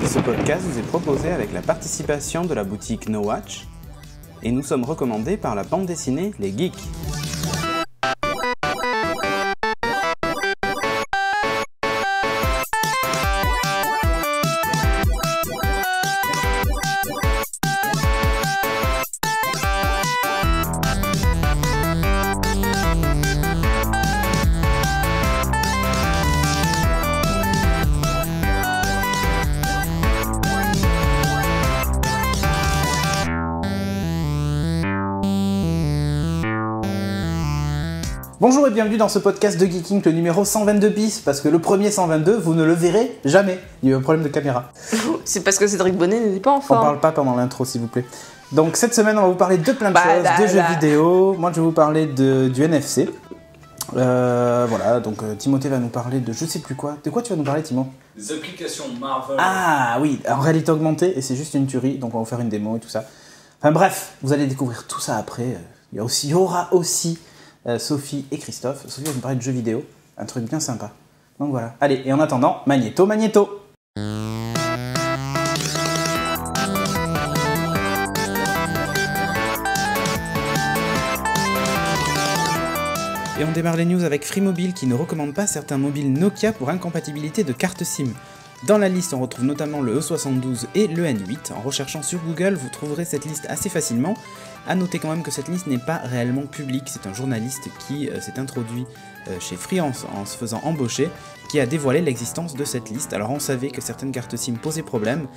Ce podcast vous est proposé avec la participation de la boutique No Watch et nous sommes recommandés par la bande dessinée Les Geeks. Bonjour et bienvenue dans ce podcast de Geeking, le numéro 122 bis, parce que le premier 122, vous ne le verrez jamais. Il y a eu un problème de caméra. C'est parce que Cédric Bonnet n'est pas en forme. On parle pas pendant l'intro, s'il vous plaît. Donc cette semaine, on va vous parler de plein de choses, de jeux vidéo. Moi, je vais vous parler du NFC. Voilà, donc Timothée va nous parler de je sais plus quoi. De quoi tu vas nous parler, Timo? Des applications Marvel. Ah oui, en réalité augmentée, et c'est juste une tuerie, donc on va vous faire une démo et tout ça. Enfin bref, vous allez découvrir tout ça après. Il y aura aussi Sophie et Christophe. Sophie va nous parler de jeux vidéo, un truc bien sympa. Donc voilà. Allez, et en attendant, Magnéto. Et on démarre les news avec Free Mobile qui ne recommande pas certains mobiles Nokia pour incompatibilité de carte SIM. Dans la liste, on retrouve notamment le E72 et le N8. En recherchant sur Google, vous trouverez cette liste assez facilement. A noter quand même que cette liste n'est pas réellement publique, c'est un journaliste qui s'est introduit chez Free en se faisant embaucher, qui a dévoilé l'existence de cette liste. Alors on savait que certaines cartes SIM posaient problème,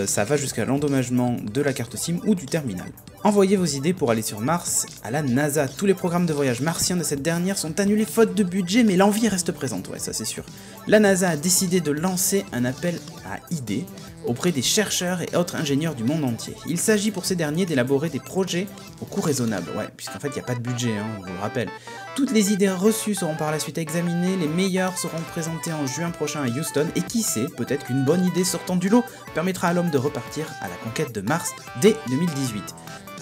ça va jusqu'à l'endommagement de la carte SIM ou du terminal. Envoyez vos idées pour aller sur Mars à la NASA. Tous les programmes de voyage martiens de cette dernière sont annulés faute de budget, mais l'envie reste présente, ouais ça c'est sûr. La NASA a décidé de lancer un appel à idées auprès des chercheurs et autres ingénieurs du monde entier. Il s'agit pour ces derniers d'élaborer des projets au coût raisonnable, ouais, puisqu'en fait il n'y a pas de budget, on vous le rappelle. Toutes les idées reçues seront par la suite examinées, les meilleures seront présentées en juin prochain à Houston, et qui sait, peut-être qu'une bonne idée sortant du lot permettra à l'homme de repartir à la conquête de Mars dès 2018.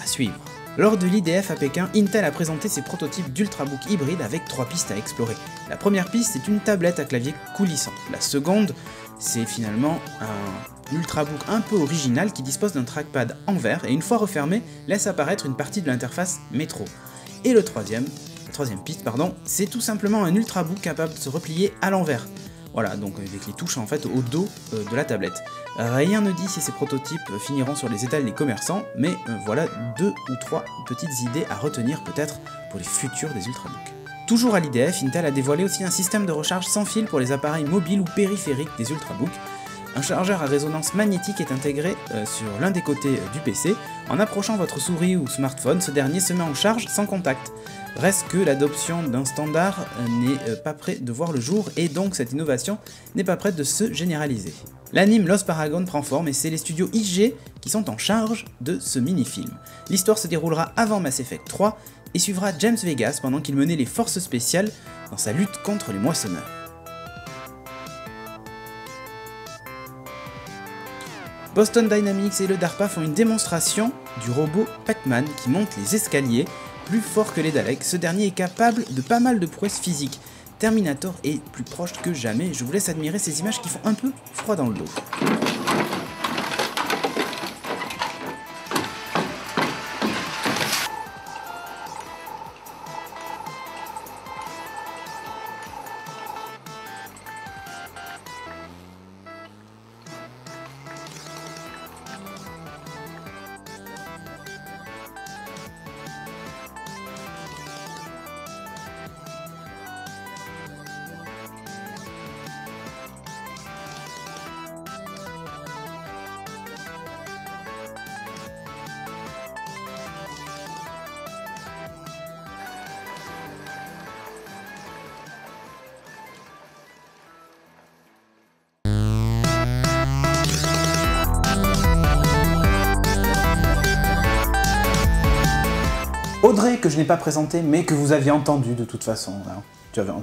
À suivre. Lors de l'IDF à Pékin, Intel a présenté ses prototypes d'ultrabook hybride avec 3 pistes à explorer. La première piste est une tablette à clavier coulissant. La seconde, c'est finalement un ultrabook un peu original qui dispose d'un trackpad en verre et une fois refermé, laisse apparaître une partie de l'interface métro. Et la troisième piste, c'est tout simplement un ultrabook capable de se replier à l'envers. Voilà, donc avec les touches en fait au dos de la tablette. Rien ne dit si ces prototypes finiront sur les étals des commerçants, mais voilà 2 ou 3 petites idées à retenir peut-être pour les futurs des ultrabooks. Toujours à l'IDF, Intel a dévoilé aussi un système de recharge sans fil pour les appareils mobiles ou périphériques des ultrabooks. Un chargeur à résonance magnétique est intégré sur l'un des côtés du PC. En approchant votre souris ou smartphone, ce dernier se met en charge sans contact. Reste que l'adoption d'un standard n'est pas près de voir le jour et donc cette innovation n'est pas prête de se généraliser. L'anime Lost Paragon prend forme et c'est les studios IG qui sont en charge de ce mini-film. L'histoire se déroulera avant Mass Effect 3 et suivra James Vegas pendant qu'il menait les forces spéciales dans sa lutte contre les moissonneurs. Boston Dynamics et le DARPA font une démonstration du robot Pac-Man qui monte les escaliers. Plus fort que les Daleks, ce dernier est capable de pas mal de prouesses physiques. Terminator est plus proche que jamais, je vous laisse admirer ces images qui font un peu froid dans le dos. Audrey, que je n'ai pas présenté, mais que vous aviez entendu de toute façon. Hein.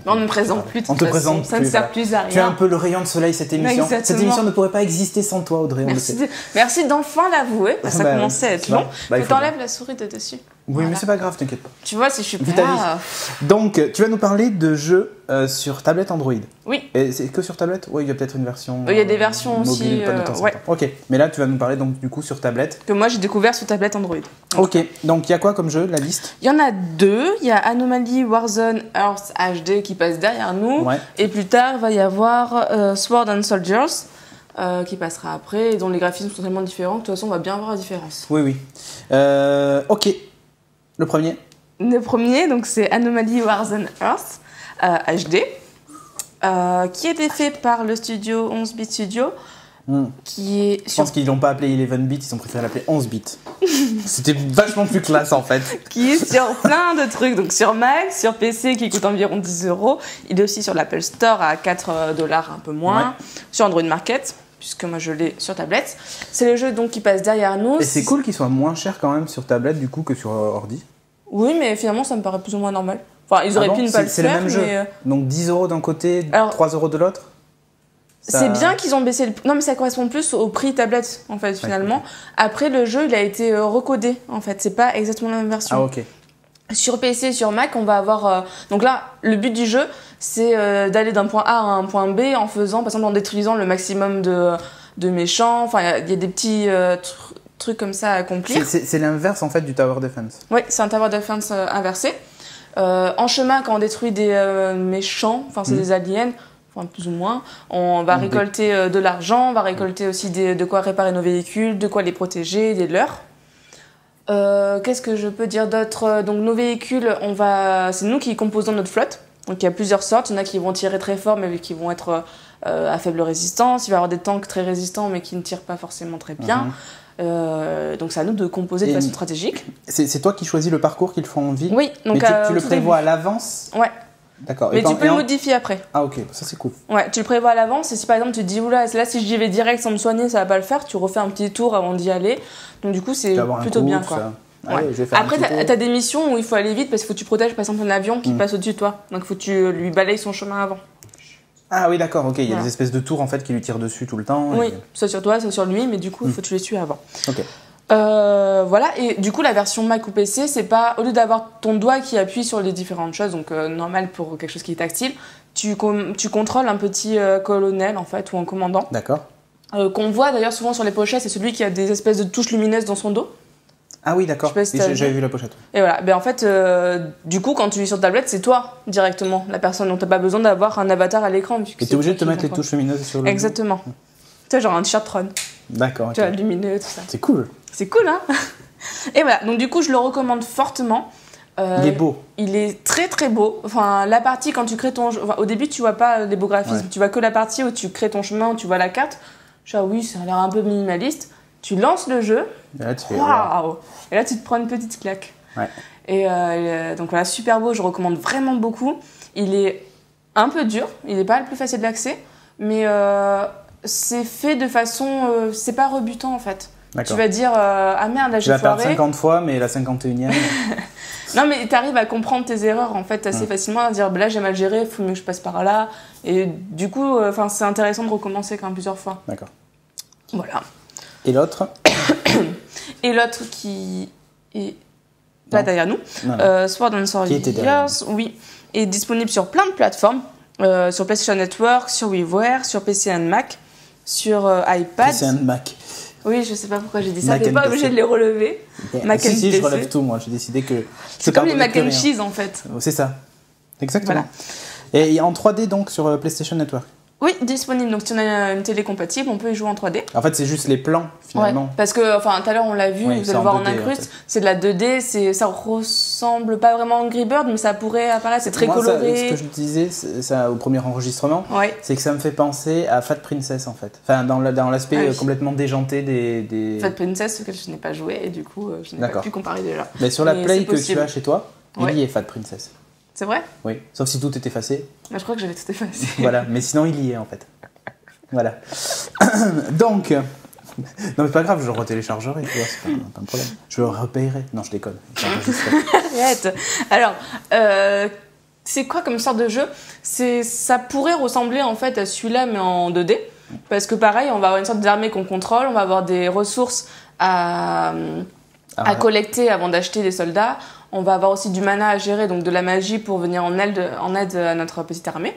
On ne me présente plus, de On toute te façon. présente Ça plus, ne sert voilà. plus à rien. Tu es un peu le rayon de soleil, cette émission. Exactement. Cette émission ne pourrait pas exister sans toi, Audrey, on le Merci, sait. merci d'enfin l'avouer. Ça Bah, commençait à être c'est vrai. long. Bah, il Je faut t'enlève la souris de dessus. Oui, Voilà. mais c'est pas grave, t'inquiète pas. Tu vois, si je suis Vis pas ta vie. là... Donc, tu vas nous parler de jeux sur tablette Android. Oui. Et c'est que sur tablette? Oui, il y a peut-être une version. Il y a des versions mobile, aussi, pas de temps en ouais. temps. Ok, mais là, tu vas nous parler donc du coup sur tablette. Que moi, j'ai découvert sur tablette Android. Ok, donc il y a quoi comme jeu, la liste? Il y en a deux. Il y a Anomaly Warzone Earth HD qui passe derrière nous. Ouais. Et plus tard, il va y avoir Sword and Soldiers qui passera après et dont les graphismes sont tellement différents que de toute façon, on va bien voir la différence. Oui, oui. Ok, le premier. Le premier, donc, c'est Anomaly Warzone Earth HD qui a été fait par le studio 11-bit Studio. Qui est Je sur, pense qu'ils l'ont pas appelé 11 bits, ils ont préféré l'appeler 11 bits. C'était vachement plus classe en fait. qui est sur plein de trucs, donc sur Mac, sur PC qui coûte environ 10 €. Il est aussi sur l'Apple Store à 4 $, un peu moins. Ouais. Sur Android Market, puisque moi je l'ai sur tablette. C'est le jeu donc qui passe derrière nous. Et c'est cool qu'il soit moins cher quand même sur tablette du coup que sur ordi. Oui, mais finalement ça me paraît plus ou moins normal. Enfin, ils auraient Ah pu bon ne pas le C'est le faire, même jeu. mais Donc 10 € d'un côté, Alors, 3 € de l'autre. Ça- c'est bien qu'ils ont baissé le... Non, mais ça correspond plus au prix tablette, en fait, finalement. ok. Après, le jeu, il a été recodé, en fait. C'est pas exactement la même version. Ah ok. Sur PC et sur Mac, on va avoir... Donc là, le but du jeu, c'est d'aller d'un point A à un point B en faisant, par exemple, en détruisant le maximum de méchants. Enfin, il y a des petits trucs comme ça à accomplir. C'est l'inverse en fait du Tower Defense. Oui, c'est un tower defense inversé. En chemin, quand on détruit des méchants, enfin c'est des aliens, enfin plus ou moins, on va récolter de l'argent, on va récolter aussi de quoi réparer nos véhicules, de quoi les protéger, des leurs. Qu'est-ce que je peux dire d'autre? Donc nos véhicules, c'est nous qui composons notre flotte. Donc il y a plusieurs sortes, il y en a qui vont tirer très fort mais qui vont être à faible résistance, il va y avoir des tanks très résistants mais qui ne tirent pas forcément très bien. Donc c'est à nous de composer de façon stratégique. C'est toi qui choisis le parcours qu'ils font en ville. Oui, donc Mais tu le tout prévois à début. l'avance. Ouais, D'accord. mais tu peux le modifier après. Ah ok, ça c'est cool. Ouais, tu le prévois à l'avance et si par exemple tu te dis oula, là si j'y vais direct sans me soigner, ça va pas le faire, tu refais un petit tour avant d'y aller. Donc du coup, c'est Tu vas avoir un plutôt coup, bien tout quoi. ça. Ouais. Allez, je vais faire un Après, petit tour. t'as des missions où il faut aller vite parce qu'il faut que tu protèges par exemple un avion qui passe au-dessus de toi. Donc il faut que tu lui balayes son chemin avant. Ah oui, d'accord, ok. Il y a Voilà. des espèces de tours en fait qui lui tirent dessus tout le temps. Oui, et- soit sur toi, soit sur lui, mais du coup, il faut que tu les tues avant. Ok. Voilà, et du coup, la version Mac ou PC, c'est pas, au lieu d'avoir ton doigt qui appuie sur les différentes choses, donc normal pour quelque chose qui est tactile, tu contrôles un petit colonel en fait, ou un commandant, D'accord. qu'on voit d'ailleurs souvent sur les pochettes, c'est celui qui a des espèces de touches lumineuses dans son dos. Ah oui, d'accord. Je sais pas si Et t'as J'avais vu. vu la pochette. Et voilà, ben en fait, du coup, quand tu es sur tablette, c'est toi directement, la personne, donc t'as pas besoin d'avoir un avatar à l'écran. puisque Et c'est t'es obligé de toi te qui mettre les contrôle. touches lumineuses sur le. Exactement. Tu sais, genre un t-shirt Tron, D'accord. tu vois, Ok. lumineux, tout ça. C'est cool. C'est cool, hein? Et voilà, donc du coup, je le recommande fortement. Il est beau. Il est très très beau. Enfin, la partie quand tu crées ton... Enfin, au début, tu vois pas les beaux graphismes. Ouais. Tu vois que la partie où tu crées ton chemin, où tu vois la carte. Je dis, ah oui, ça a l'air un peu minimaliste. Tu lances le jeu. Et là, tu fais. Waouh! Et là, tu te prends une petite claque. Ouais. Et donc voilà, super beau. Je recommande vraiment beaucoup. Il est un peu dur. Il n'est pas le plus facile d'accès. Mais c'est fait de façon... c'est pas rebutant, en fait. Tu D'accord. vas dire, ah merde, là Je j'ai vais la perdre foiré. 50 fois, mais la 51e. Non, mais tu arrives à comprendre tes erreurs en fait assez facilement, à dire bah, là j'ai mal géré, il faut mieux que je passe par là. Et du coup, c'est intéressant de recommencer quand même plusieurs fois. D'accord. Voilà. Et l'autre? Et l'autre qui est là Non. derrière nous, Non, non. Sword and Qui était derrière Soldiers, oui, est disponible sur plein de plateformes, sur PlayStation Network, sur WiiWare, sur PC and Mac, sur iPad. C'est un Mac. Oui, je sais pas pourquoi j'ai dit ça, Mac t'es and pas PC. obligé de les relever. Mac si, and si, je PC. relève tout, moi. J'ai décidé que. C'est comme les mac and cheese en fait. C'est ça. Exactement. Et en 3D donc sur PlayStation Network. Oui, disponible. Donc si on a une télé compatible, on peut y jouer en 3D. En fait, c'est juste les plans finalement. Ouais, parce que, enfin, tout à l'heure on l'a vu, Oui, vous c'est allez en voir en 2D, incruste, en fait. c'est de la 2D, ça ressemble pas vraiment à Angry Bird, mais ça pourrait apparaître, c'est très Moi, ça, coloré. ce que je disais ça, au premier enregistrement, Ouais. c'est que ça me fait penser à Fat Princess en fait. Enfin, dans l'aspect Ah oui. complètement déjanté des. Fat Princess, auquel je n'ai pas joué, et du coup, je n'ai pas D'accord. pu comparer déjà. Mais sur la Mais Play c'est que possible. tu as chez toi, Ouais. il y est Fat Princess. C'est vrai? Oui. Sauf si tout est effacé. Je crois que j'avais tout effacé. Voilà. Mais sinon, il y est en fait. Voilà. Donc. Non, mais c'est pas grave, je le retéléchargerai, tu vois, c'est pas un problème. Je le repayerai. Non, je déconne. C'est enregistré. Arrête. Alors, c'est quoi comme sorte de jeu? Ça pourrait ressembler en fait à celui-là, mais en 2D. Parce que pareil, on va avoir une sorte d'armée qu'on contrôle, on va avoir des ressources à collecter avant d'acheter des soldats. On va avoir aussi du mana à gérer, donc de la magie pour venir en aide à notre petite armée,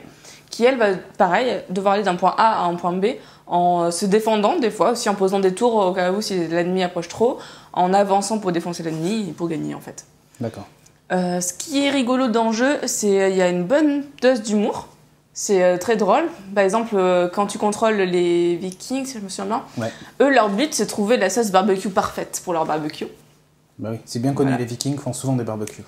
qui elle va, pareil, devoir aller d'un point A à un point B en se défendant des fois, aussi en posant des tours au cas où si l'ennemi approche trop, en avançant pour défoncer l'ennemi et pour gagner en fait. D'accord. Ce qui est rigolo dans le jeu, c'est il y a une bonne dose d'humour. C'est très drôle. Par exemple, quand tu contrôles les Vikings, si je me souviens bien, eux, leur but, c'est de trouver la sauce barbecue parfaite pour leur barbecue. Bah oui, c'est bien connu, les Vikings font souvent des barbecues.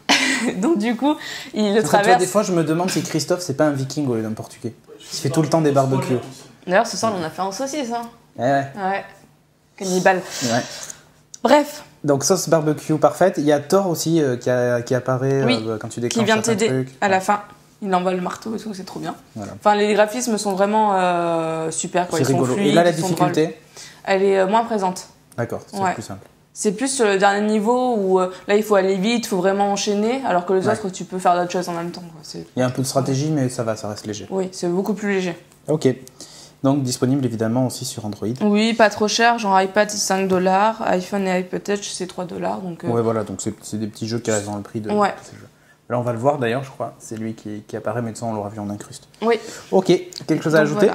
Donc du coup, ils le Tu traversent. vois, des fois, je me demande si Christophe, c'est pas un Viking au lieu d'un Portugais. Il fait tout le temps des barbecues. D'ailleurs, ce soir, on en a fait en saucisse. Hein. Ouais. Cannibale. Ouais. Bref. Donc sauce barbecue parfaite. Il y a Thor aussi qui apparaît quand tu déclenches qui vient certains t'aider trucs. à la fin. Il envoie le marteau et tout, c'est trop bien. Voilà. Enfin, les graphismes sont vraiment super. Quoi. C'est Ils rigolo. sont fluides, Et là, la ils sont difficulté drôles. Elle est moins présente. D'accord, c'est Ouais. plus simple. C'est plus sur le dernier niveau où là, il faut aller vite, il faut vraiment enchaîner, alors que les autres, tu peux faire d'autres choses en même temps. Quoi. Il y a un peu de stratégie, mais ça va, ça reste léger. Oui, c'est beaucoup plus léger. Ok. Donc disponible évidemment aussi sur Android. Oui, pas trop cher. Genre iPad, c'est $5. iPhone et iPod Touch, c'est $3. Donc, Ouais, voilà, donc c'est des petits jeux qui restent dans le prix de Ouais. ces jeux. Là, on va le voir d'ailleurs, je crois. C'est lui qui apparaît, mais de ça, on l'aura vu en incruste. Oui. Ok, quelque chose à Donc, ajouter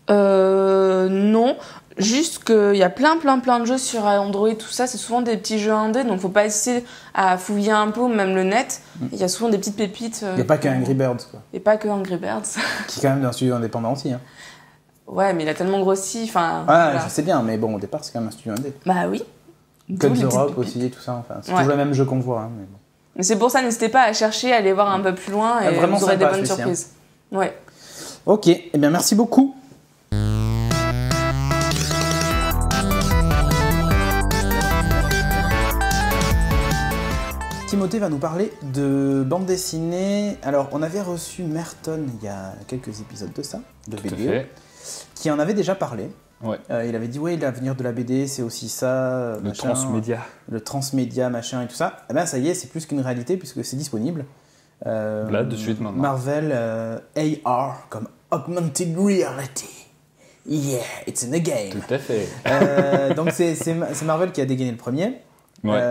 non. Juste qu'il y a plein de jeux sur Android, tout ça, c'est souvent des petits jeux indés, donc faut pas essayer à fouiller un peu, même le net. Il y a souvent des petites pépites. Il n'y a pas qu'un Angry Birds, quoi. Et pas que Angry Birds. Qui est quand même d'un studio indépendant aussi. Hein. Ouais, mais il a tellement grossi. Enfin, voilà. Je sais bien, mais bon, au départ, c'est quand même un studio indé. Bah oui. Cut the Rock aussi et tout ça. Enfin, c'est toujours le même jeu qu'on voit. Hein, mais bon. Mais c'est pour ça, n'hésitez pas à chercher, à aller voir un peu plus loin et vraiment vous aurez des sympa, bonnes celui-ci, surprises. Ouais. Ok, eh bien merci beaucoup. Timothée va nous parler de bande dessinée. Alors, on avait reçu Merton il y a quelques épisodes de ça, de BD, qui en avait déjà parlé. Ouais. Il avait dit, ouais, l'avenir de la BD, c'est aussi ça. Le machin, transmédia. Le transmédia, machin et tout ça. Eh bien, ça y est, c'est plus qu'une réalité puisque c'est disponible. Là, de suite maintenant. Marvel AR, comme Augmented Reality. Yeah, it's in the game. Tout à fait. Donc, c'est Marvel qui a dégainé le premier. Ouais.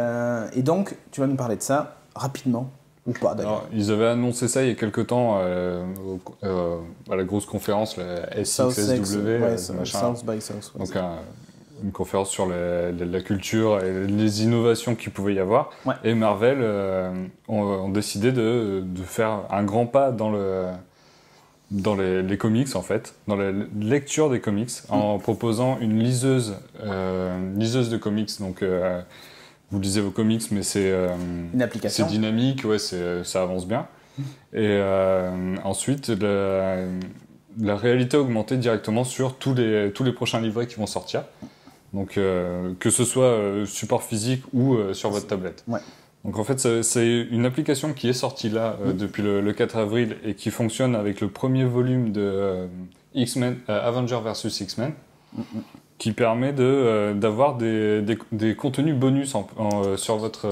Et donc, tu vas nous parler de ça rapidement, ou pas d'ailleurs. Alors, ils avaient annoncé ça il y a quelques temps à la grosse conférence, la SXSW, South by South. Donc une conférence sur la culture et les innovations qu'il pouvait y avoir. Ouais. Et Marvel ont décidé de faire un grand pas dans les comics en fait, dans la lecture des comics, en proposant une liseuse de comics. Donc vous lisez vos comics, mais c'est une application. C'est dynamique, ouais, ça avance bien. Et ensuite, la réalité augmentée directement sur tous les prochains livrets qui vont sortir. Donc que ce soit support physique ou sur votre tablette. Ouais. Donc en fait, c'est une application qui est sortie là depuis le 4 avril et qui fonctionne avec le premier volume de X-Men, Avengers vs X-Men. Qui permet d'avoir des contenus bonus sur votre...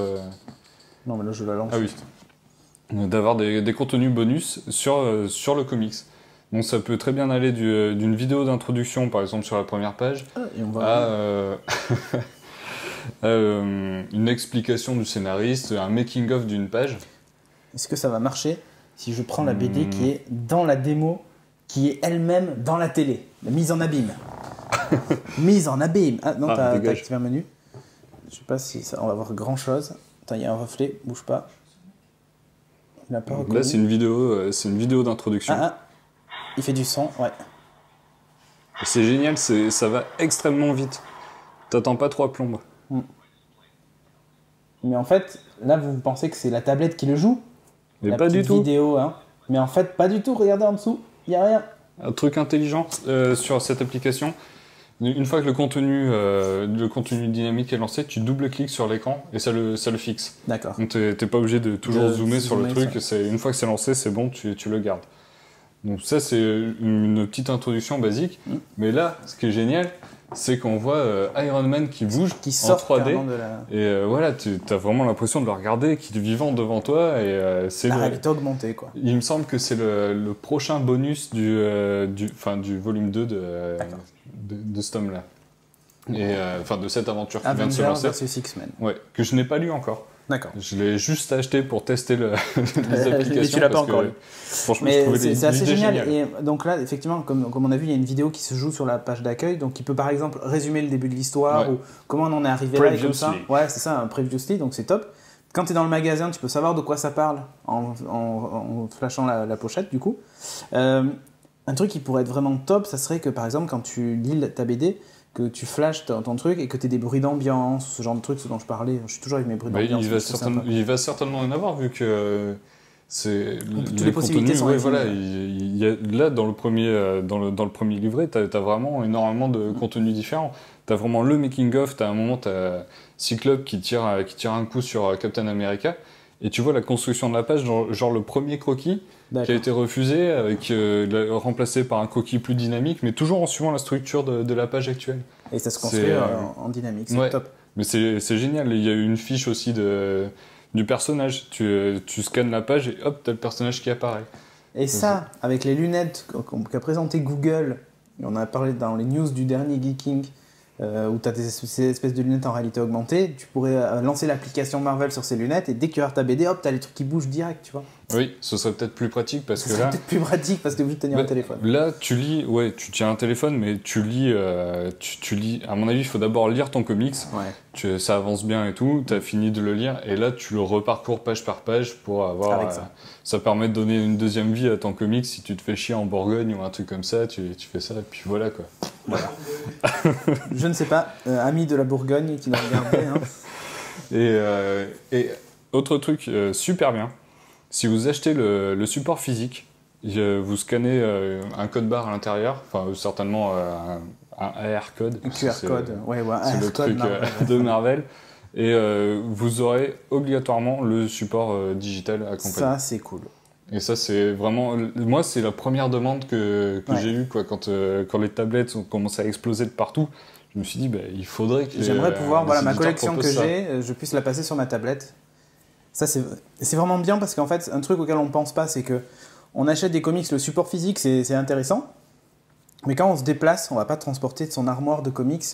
Non, mais là, je la lance. Ah oui. D'avoir des contenus bonus sur le comics. Donc ça peut très bien aller d'une vidéo d'introduction, par exemple sur la première page, et on va à une explication du scénariste, un making-of d'une page. Est-ce que ça va marcher si je prends la BD qui est dans la démo, qui est elle-même dans la télé, la mise en abîme? Mise en abîme. Ah non, t'as activé un menu. Je sais pas si ça, on va voir grand chose. Attends, il y a un reflet, bouge pas. Il a pas reconnu. Là, c'est une vidéo d'introduction. Il fait du son, ouais. C'est génial, ça va extrêmement vite. T'attends pas trop à plombe. Mais en fait, là, vous pensez que c'est la tablette qui le joue? Mais la pas du tout. Vidéo, hein. Mais en fait, pas du tout. Regardez en dessous, il y a rien. Un truc intelligent sur cette application. Une fois que le contenu dynamique est lancé, tu double-cliques sur l'écran et ça le fixe. D'accord. Donc t'es pas obligé de toujours zoomer sur le truc. Une fois que c'est lancé, c'est bon, tu le gardes. Donc ça, c'est une petite introduction basique. Mais là, ce qui est génial, c'est qu'on voit Iron Man qui bouge Qui en sort 3D. carrément de la Et voilà, tu as vraiment l'impression de le regarder, qu'il est vivant devant toi. Et c'est réalité augmentée, quoi. Il me semble que c'est le prochain bonus du volume 2 de ce tome-là. Et de cette aventure qui vient de se Avengers lancer. versus X-Men. Ouais, que je n'ai pas lu encore. D'accord. Je l'ai juste acheté pour tester les applications. Mais tu l'as pas parce que, encore lu. Franchement, je Mais trouvais c'est assez l'idée génial. géniale. Et donc là, effectivement, comme on a vu, il y a une vidéo qui se joue sur la page d'accueil, donc qui peut par exemple résumer le début de l'histoire Ouais. ou comment on en est arrivé là et comme ça. Previously. Ouais, c'est ça, un previously, donc c'est top. Quand tu es dans le magasin, tu peux savoir de quoi ça parle en flashant la pochette, du coup. Un truc qui pourrait être vraiment top, ça serait que par exemple, quand tu lis ta BD, que tu flashes ton truc et que tu aies des bruits d'ambiance, ce genre de trucs, ce dont je parlais. Je suis toujours avec mes bruits d'ambiance. Il va certainement y en avoir, vu que c'est toutes les possibilités sont ouais, infinies. voilà, il y a, là, dans le premier livret, tu as vraiment énormément de contenu différent. Tu as vraiment le making-of, tu as un moment, tu as Cyclope qui tire un coup sur Captain America, et tu vois la construction de la page, genre le premier croquis, qui a été refusé, remplacé par un croquis plus dynamique, mais toujours en suivant la structure de la page actuelle. Et ça se construit en dynamique, c'est ouais. top. Mais c'est génial, il y a une fiche aussi du personnage. Tu scannes la page et hop, t'as le personnage qui apparaît. Et ça, avec les lunettes qu'a présenté Google, et on en a parlé dans les news du dernier Geeking, où tu as ces espèces de lunettes en réalité augmentée, tu pourrais lancer l'application Marvel sur ces lunettes et dès que tu regardes ta BD, hop, tu as les trucs qui bougent direct, tu vois. Oui, ce serait peut-être plus pratique parce Ce que serait là... peut-être plus pratique parce que tu es obligé de tenir un téléphone. Là, tu lis, ouais, tu tiens un téléphone, mais tu lis, à mon avis, il faut d'abord lire ton comics. Ouais. Ça avance bien et tout, tu as fini de le lire, et là, tu le reparcours page par page pour avoir... Avec ça permet de donner une deuxième vie à ton comics. Si tu te fais chier en Bourgogne ou un truc comme ça, tu fais ça, et puis voilà, quoi. Voilà. Je ne sais pas, ami de la Bourgogne qui nous regardait. Hein. Et autre truc super bien, si vous achetez le support physique, vous scannez un code barre à l'intérieur, enfin certainement un AR code. Un QR code, ouais, c'est le truc de Marvel. Et vous aurez obligatoirement le support digital accompagné. Ça, c'est cool. Et ça, c'est vraiment... Moi, c'est la première demande que j'ai eue, quoi, quand les tablettes ont commencé à exploser de partout. Je me suis dit, il faudrait que... J'aimerais pouvoir, ma collection que j'ai, je puisse la passer sur ma tablette. Ça, c'est vraiment bien parce qu'en fait, un truc auquel on ne pense pas, c'est que on achète des comics, le support physique, c'est intéressant. Mais quand on se déplace, on ne va pas transporter de son armoire de comics.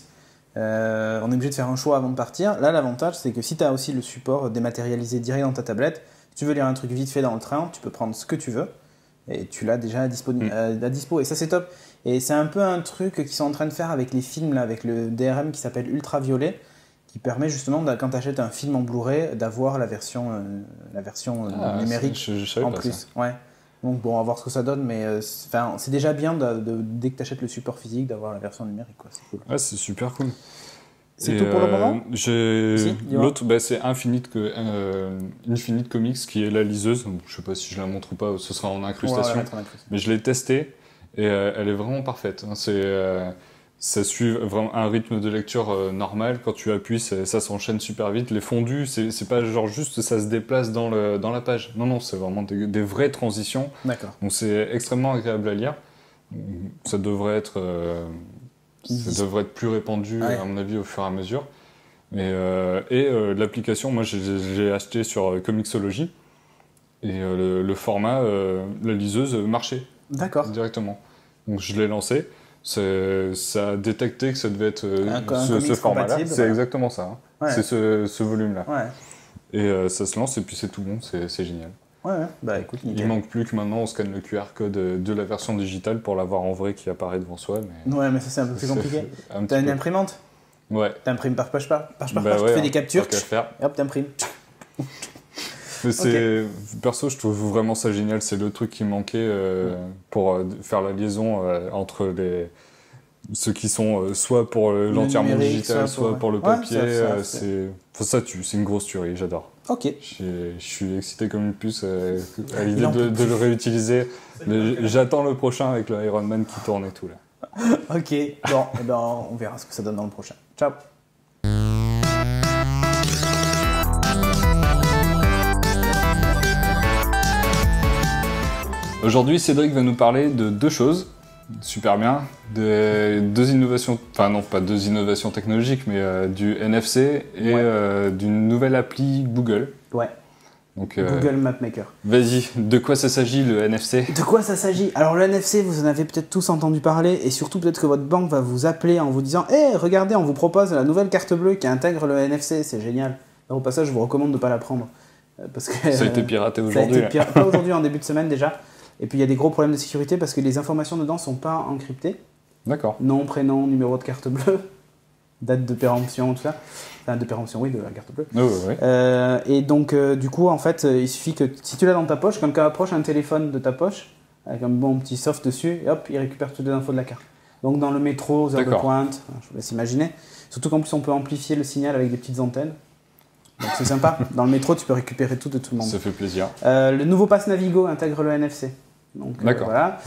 On est obligé de faire un choix avant de partir. Là, l'avantage, c'est que si tu as aussi le support dématérialisé direct dans ta tablette, si tu veux lire un truc vite fait dans le train, tu peux prendre ce que tu veux. Et tu l'as déjà à dispo. Et ça, c'est top. Et c'est un peu un truc qu'ils sont en train de faire avec les films, là, avec le DRM qui s'appelle Ultraviolet, qui permet justement, quand tu achètes un film en Blu-ray, d'avoir la version numérique en plus. Ouais. Donc bon, on va voir ce que ça donne, mais c'est déjà bien dès que tu achètes le support physique d'avoir la version numérique, quoi. C'est cool. Ouais, c'est super cool. C'est tout pour le moment. L'autre, c'est Infinite Comics, qui est la liseuse. Je sais pas si je la montre ou pas, ce sera en incrustation. Mais je l'ai testée et elle est vraiment parfaite. Ça suit vraiment un rythme de lecture normal. Quand tu appuies, ça s'enchaîne super vite. Les fondus, c'est pas genre juste ça se déplace dans la page. Non, c'est vraiment des vraies transitions. D'accord. Donc c'est extrêmement agréable à lire. Ça devrait être plus répandu, à mon avis, au fur et à mesure. L'application, moi, j'ai acheté sur Comixology. Et le format, la liseuse, marchait. D'accord. Directement. Donc je l'ai lancé. Ça a détecté que ça devait être ce format-là. C'est voilà. exactement ça. Hein. Ouais. C'est ce volume-là. Ouais. Et ça se lance et puis c'est tout bon. C'est génial. Ouais. Bah écoute, nickel. Il manque plus que maintenant on scanne le QR code de la version digitale pour l'avoir en vrai qui apparaît devant soi. Mais... Ouais, mais ça c'est un peu plus compliqué. T'as une imprimante ? Ouais. T'imprimes par page, tu fais des captures, et hop, t'imprimes. Mais perso, je trouve vraiment ça génial. C'est le truc qui manquait pour faire la liaison entre ceux qui sont soit pour l'entièrement digital, soit pour le papier. C'est une grosse tuerie, j'adore. Ok. Je suis excité comme une puce à l'idée de le réutiliser. J'attends le prochain avec le Iron Man qui tourne et tout là. Ok, bon, on verra ce que ça donne dans le prochain. Ciao. Aujourd'hui, Cédric va nous parler de deux choses. Super bien. Deux innovations, enfin non, pas deux innovations technologiques, mais du NFC et d'une nouvelle appli Google. Ouais. Donc, Google Map Maker. Vas-y, de quoi ça s'agit le NFC? De quoi ça s'agit? Alors le NFC, vous en avez peut-être tous entendu parler, et surtout peut-être que votre banque va vous appeler en vous disant « Hey, regardez, on vous propose la nouvelle carte bleue qui intègre le NFC, c'est génial !» Au passage, je vous recommande de ne pas la prendre. Parce que, ça a été piraté aujourd'hui. Pas aujourd'hui, en début de semaine déjà. Et puis il y a des gros problèmes de sécurité parce que les informations dedans ne sont pas encryptées. D'accord. Nom, prénom, numéro de carte bleue, date de péremption, tout ça. Enfin, de péremption, oui, de la carte bleue. Et donc, du coup, en fait, il suffit que si tu l'as dans ta poche, quelqu'un approche un téléphone de ta poche, avec un bon petit soft dessus, et hop, il récupère toutes les infos de la carte. Donc, dans le métro, aux heures de pointe, je vous laisse imaginer. Surtout qu'en plus, on peut amplifier le signal avec des petites antennes. Donc, c'est sympa. Dans le métro, tu peux récupérer tout de tout le monde. Ça fait plaisir. Le nouveau pass Navigo intègre le NFC. D'accord. Voilà.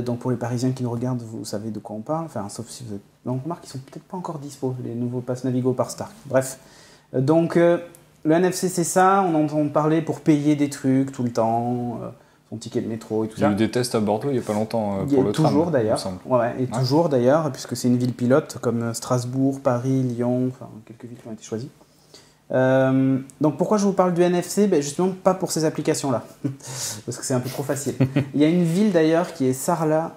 Donc pour les Parisiens qui nous regardent, vous savez de quoi on parle. Enfin, sauf si vous êtes... Donc, remarque, ils sont peut-être pas encore dispo, les nouveaux passes Navigo par Stark. Bref. Donc, le NFC, c'est ça. On entend parler pour payer des trucs tout le temps, son ticket de métro et tout ça. Il y a eu des tests à Bordeaux il n'y a pas longtemps pour le toujours tram, d'ailleurs. Toujours d'ailleurs, puisque c'est une ville pilote comme Strasbourg, Paris, Lyon, enfin quelques villes qui ont été choisies. Donc pourquoi je vous parle du NFC? Justement pas pour ces applications là parce que c'est un peu trop facile. Il y a une ville d'ailleurs qui est Sarlat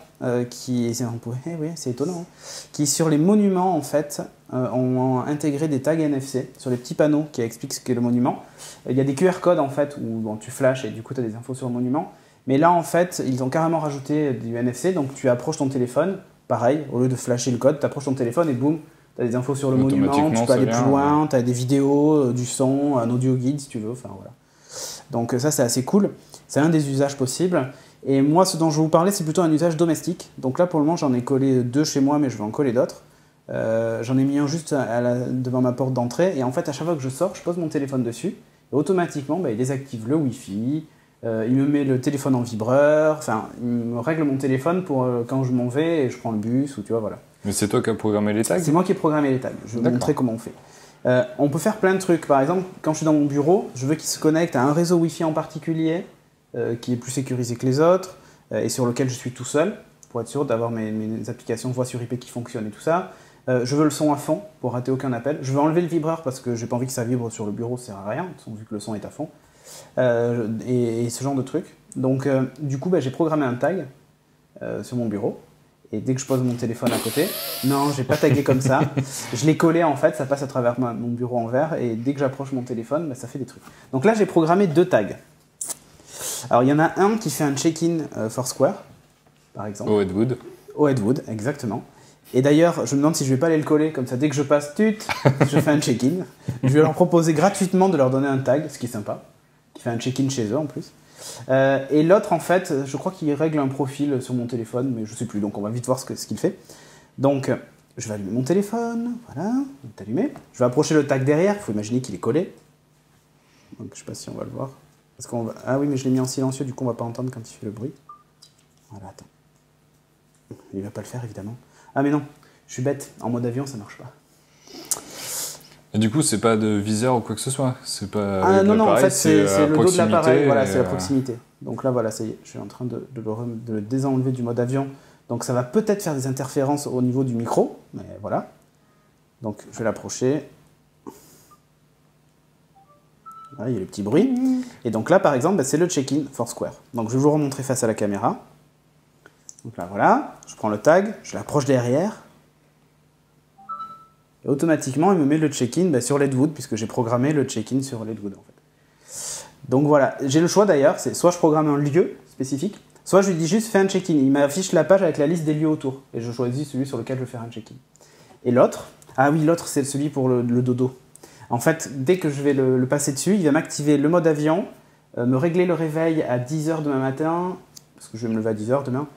qui est, oui, c'est étonnant, qui sur les monuments en fait ont intégré des tags NFC sur les petits panneaux qui expliquent ce qu'est le monument. Il y a des QR codes en fait où tu flashes et du coup tu as des infos sur le monument, mais là en fait ils ont carrément rajouté du NFC, donc tu approches ton téléphone, pareil, au lieu de flasher le code, tu approches ton téléphone et boum, tu as des infos sur le monument, tu peux aller plus loin, tu as des vidéos, du son, un audio guide si tu veux, enfin voilà. Donc ça c'est assez cool, c'est un des usages possibles. Et moi ce dont je vais vous parler c'est plutôt un usage domestique. Donc là pour le moment j'en ai collé 2 chez moi mais je vais en coller d'autres. J'en ai mis un juste devant ma porte d'entrée et en fait à chaque fois que je sors je pose mon téléphone dessus et automatiquement il désactive le Wi-Fi, il me met le téléphone en vibreur, enfin il me règle mon téléphone pour quand je m'en vais et je prends le bus ou tu vois voilà. Mais c'est toi qui as programmé les tags? C'est moi qui ai programmé les tags. Je vais vous montrer comment on fait. On peut faire plein de trucs. Par exemple, quand je suis dans mon bureau, je veux qu'il se connecte à un réseau Wi-Fi en particulier qui est plus sécurisé que les autres et sur lequel je suis tout seul pour être sûr d'avoir mes applications voix sur IP qui fonctionnent et tout ça. Je veux le son à fond pour rater aucun appel. Je veux enlever le vibreur parce que j'ai pas envie que ça vibre sur le bureau, ça sert à rien, vu que le son est à fond. Et ce genre de trucs. Donc, du coup, j'ai programmé un tag sur mon bureau. Et dès que je pose mon téléphone à côté, non, j'ai pas tagué comme ça. Je l'ai collé en fait, ça passe à travers mon bureau en verre. Et dès que j'approche mon téléphone, ça fait des trucs. Donc là, j'ai programmé 2 tags. Alors il y en a un qui fait un check-in Foursquare, par exemple. Au Edwood. Au Edwood, exactement. Et d'ailleurs, je me demande si je vais pas aller le coller, comme ça dès que je passe, je fais un check-in. Je vais leur proposer gratuitement de leur donner un tag, ce qui est sympa, qui fait un check-in chez eux en plus. Et l'autre, en fait, je crois qu'il règle un profil sur mon téléphone, mais je sais plus, donc on va vite voir ce qu'il fait. Donc, je vais allumer mon téléphone, voilà, il est allumé. Je vais approcher le tag derrière, il faut imaginer qu'il est collé. Donc, je sais pas si on va le voir. Parce qu'on va... Ah oui, mais je l'ai mis en silencieux, du coup on va pas entendre quand il fait le bruit. Voilà, attends. Il va pas le faire, évidemment. Ah mais non, je suis bête, en mode avion ça marche pas. Et du coup, c'est pas de viseur ou quoi que ce soit? C'est pas non, en fait c'est le dos de l'appareil, voilà, c'est la proximité. proximité. Donc là voilà, ça y est, je suis en train de le désenlever du mode avion. Donc ça va peut-être faire des interférences au niveau du micro, mais voilà. Donc je vais l'approcher. Voilà, il y a le petit bruit. Et donc là par exemple, c'est le check-in Foursquare. Donc je vais vous remontrer face à la caméra. Donc là voilà, je prends le tag, je l'approche derrière. Et automatiquement, il me met le check-in sur l'Edwood, puisque j'ai programmé le check-in sur l'Edwood en fait. Donc voilà, j'ai le choix d'ailleurs, c'est soit je programme un lieu spécifique, soit je lui dis juste fais un check-in. Il m'affiche la page avec la liste des lieux autour, et je choisis celui sur lequel je veux faire un check-in. Et l'autre, ah oui, l'autre c'est celui pour le dodo. En fait, dès que je vais le passer dessus, il va m'activer le mode avion, me régler le réveil à 10h demain matin, parce que je vais me lever à 10h demain,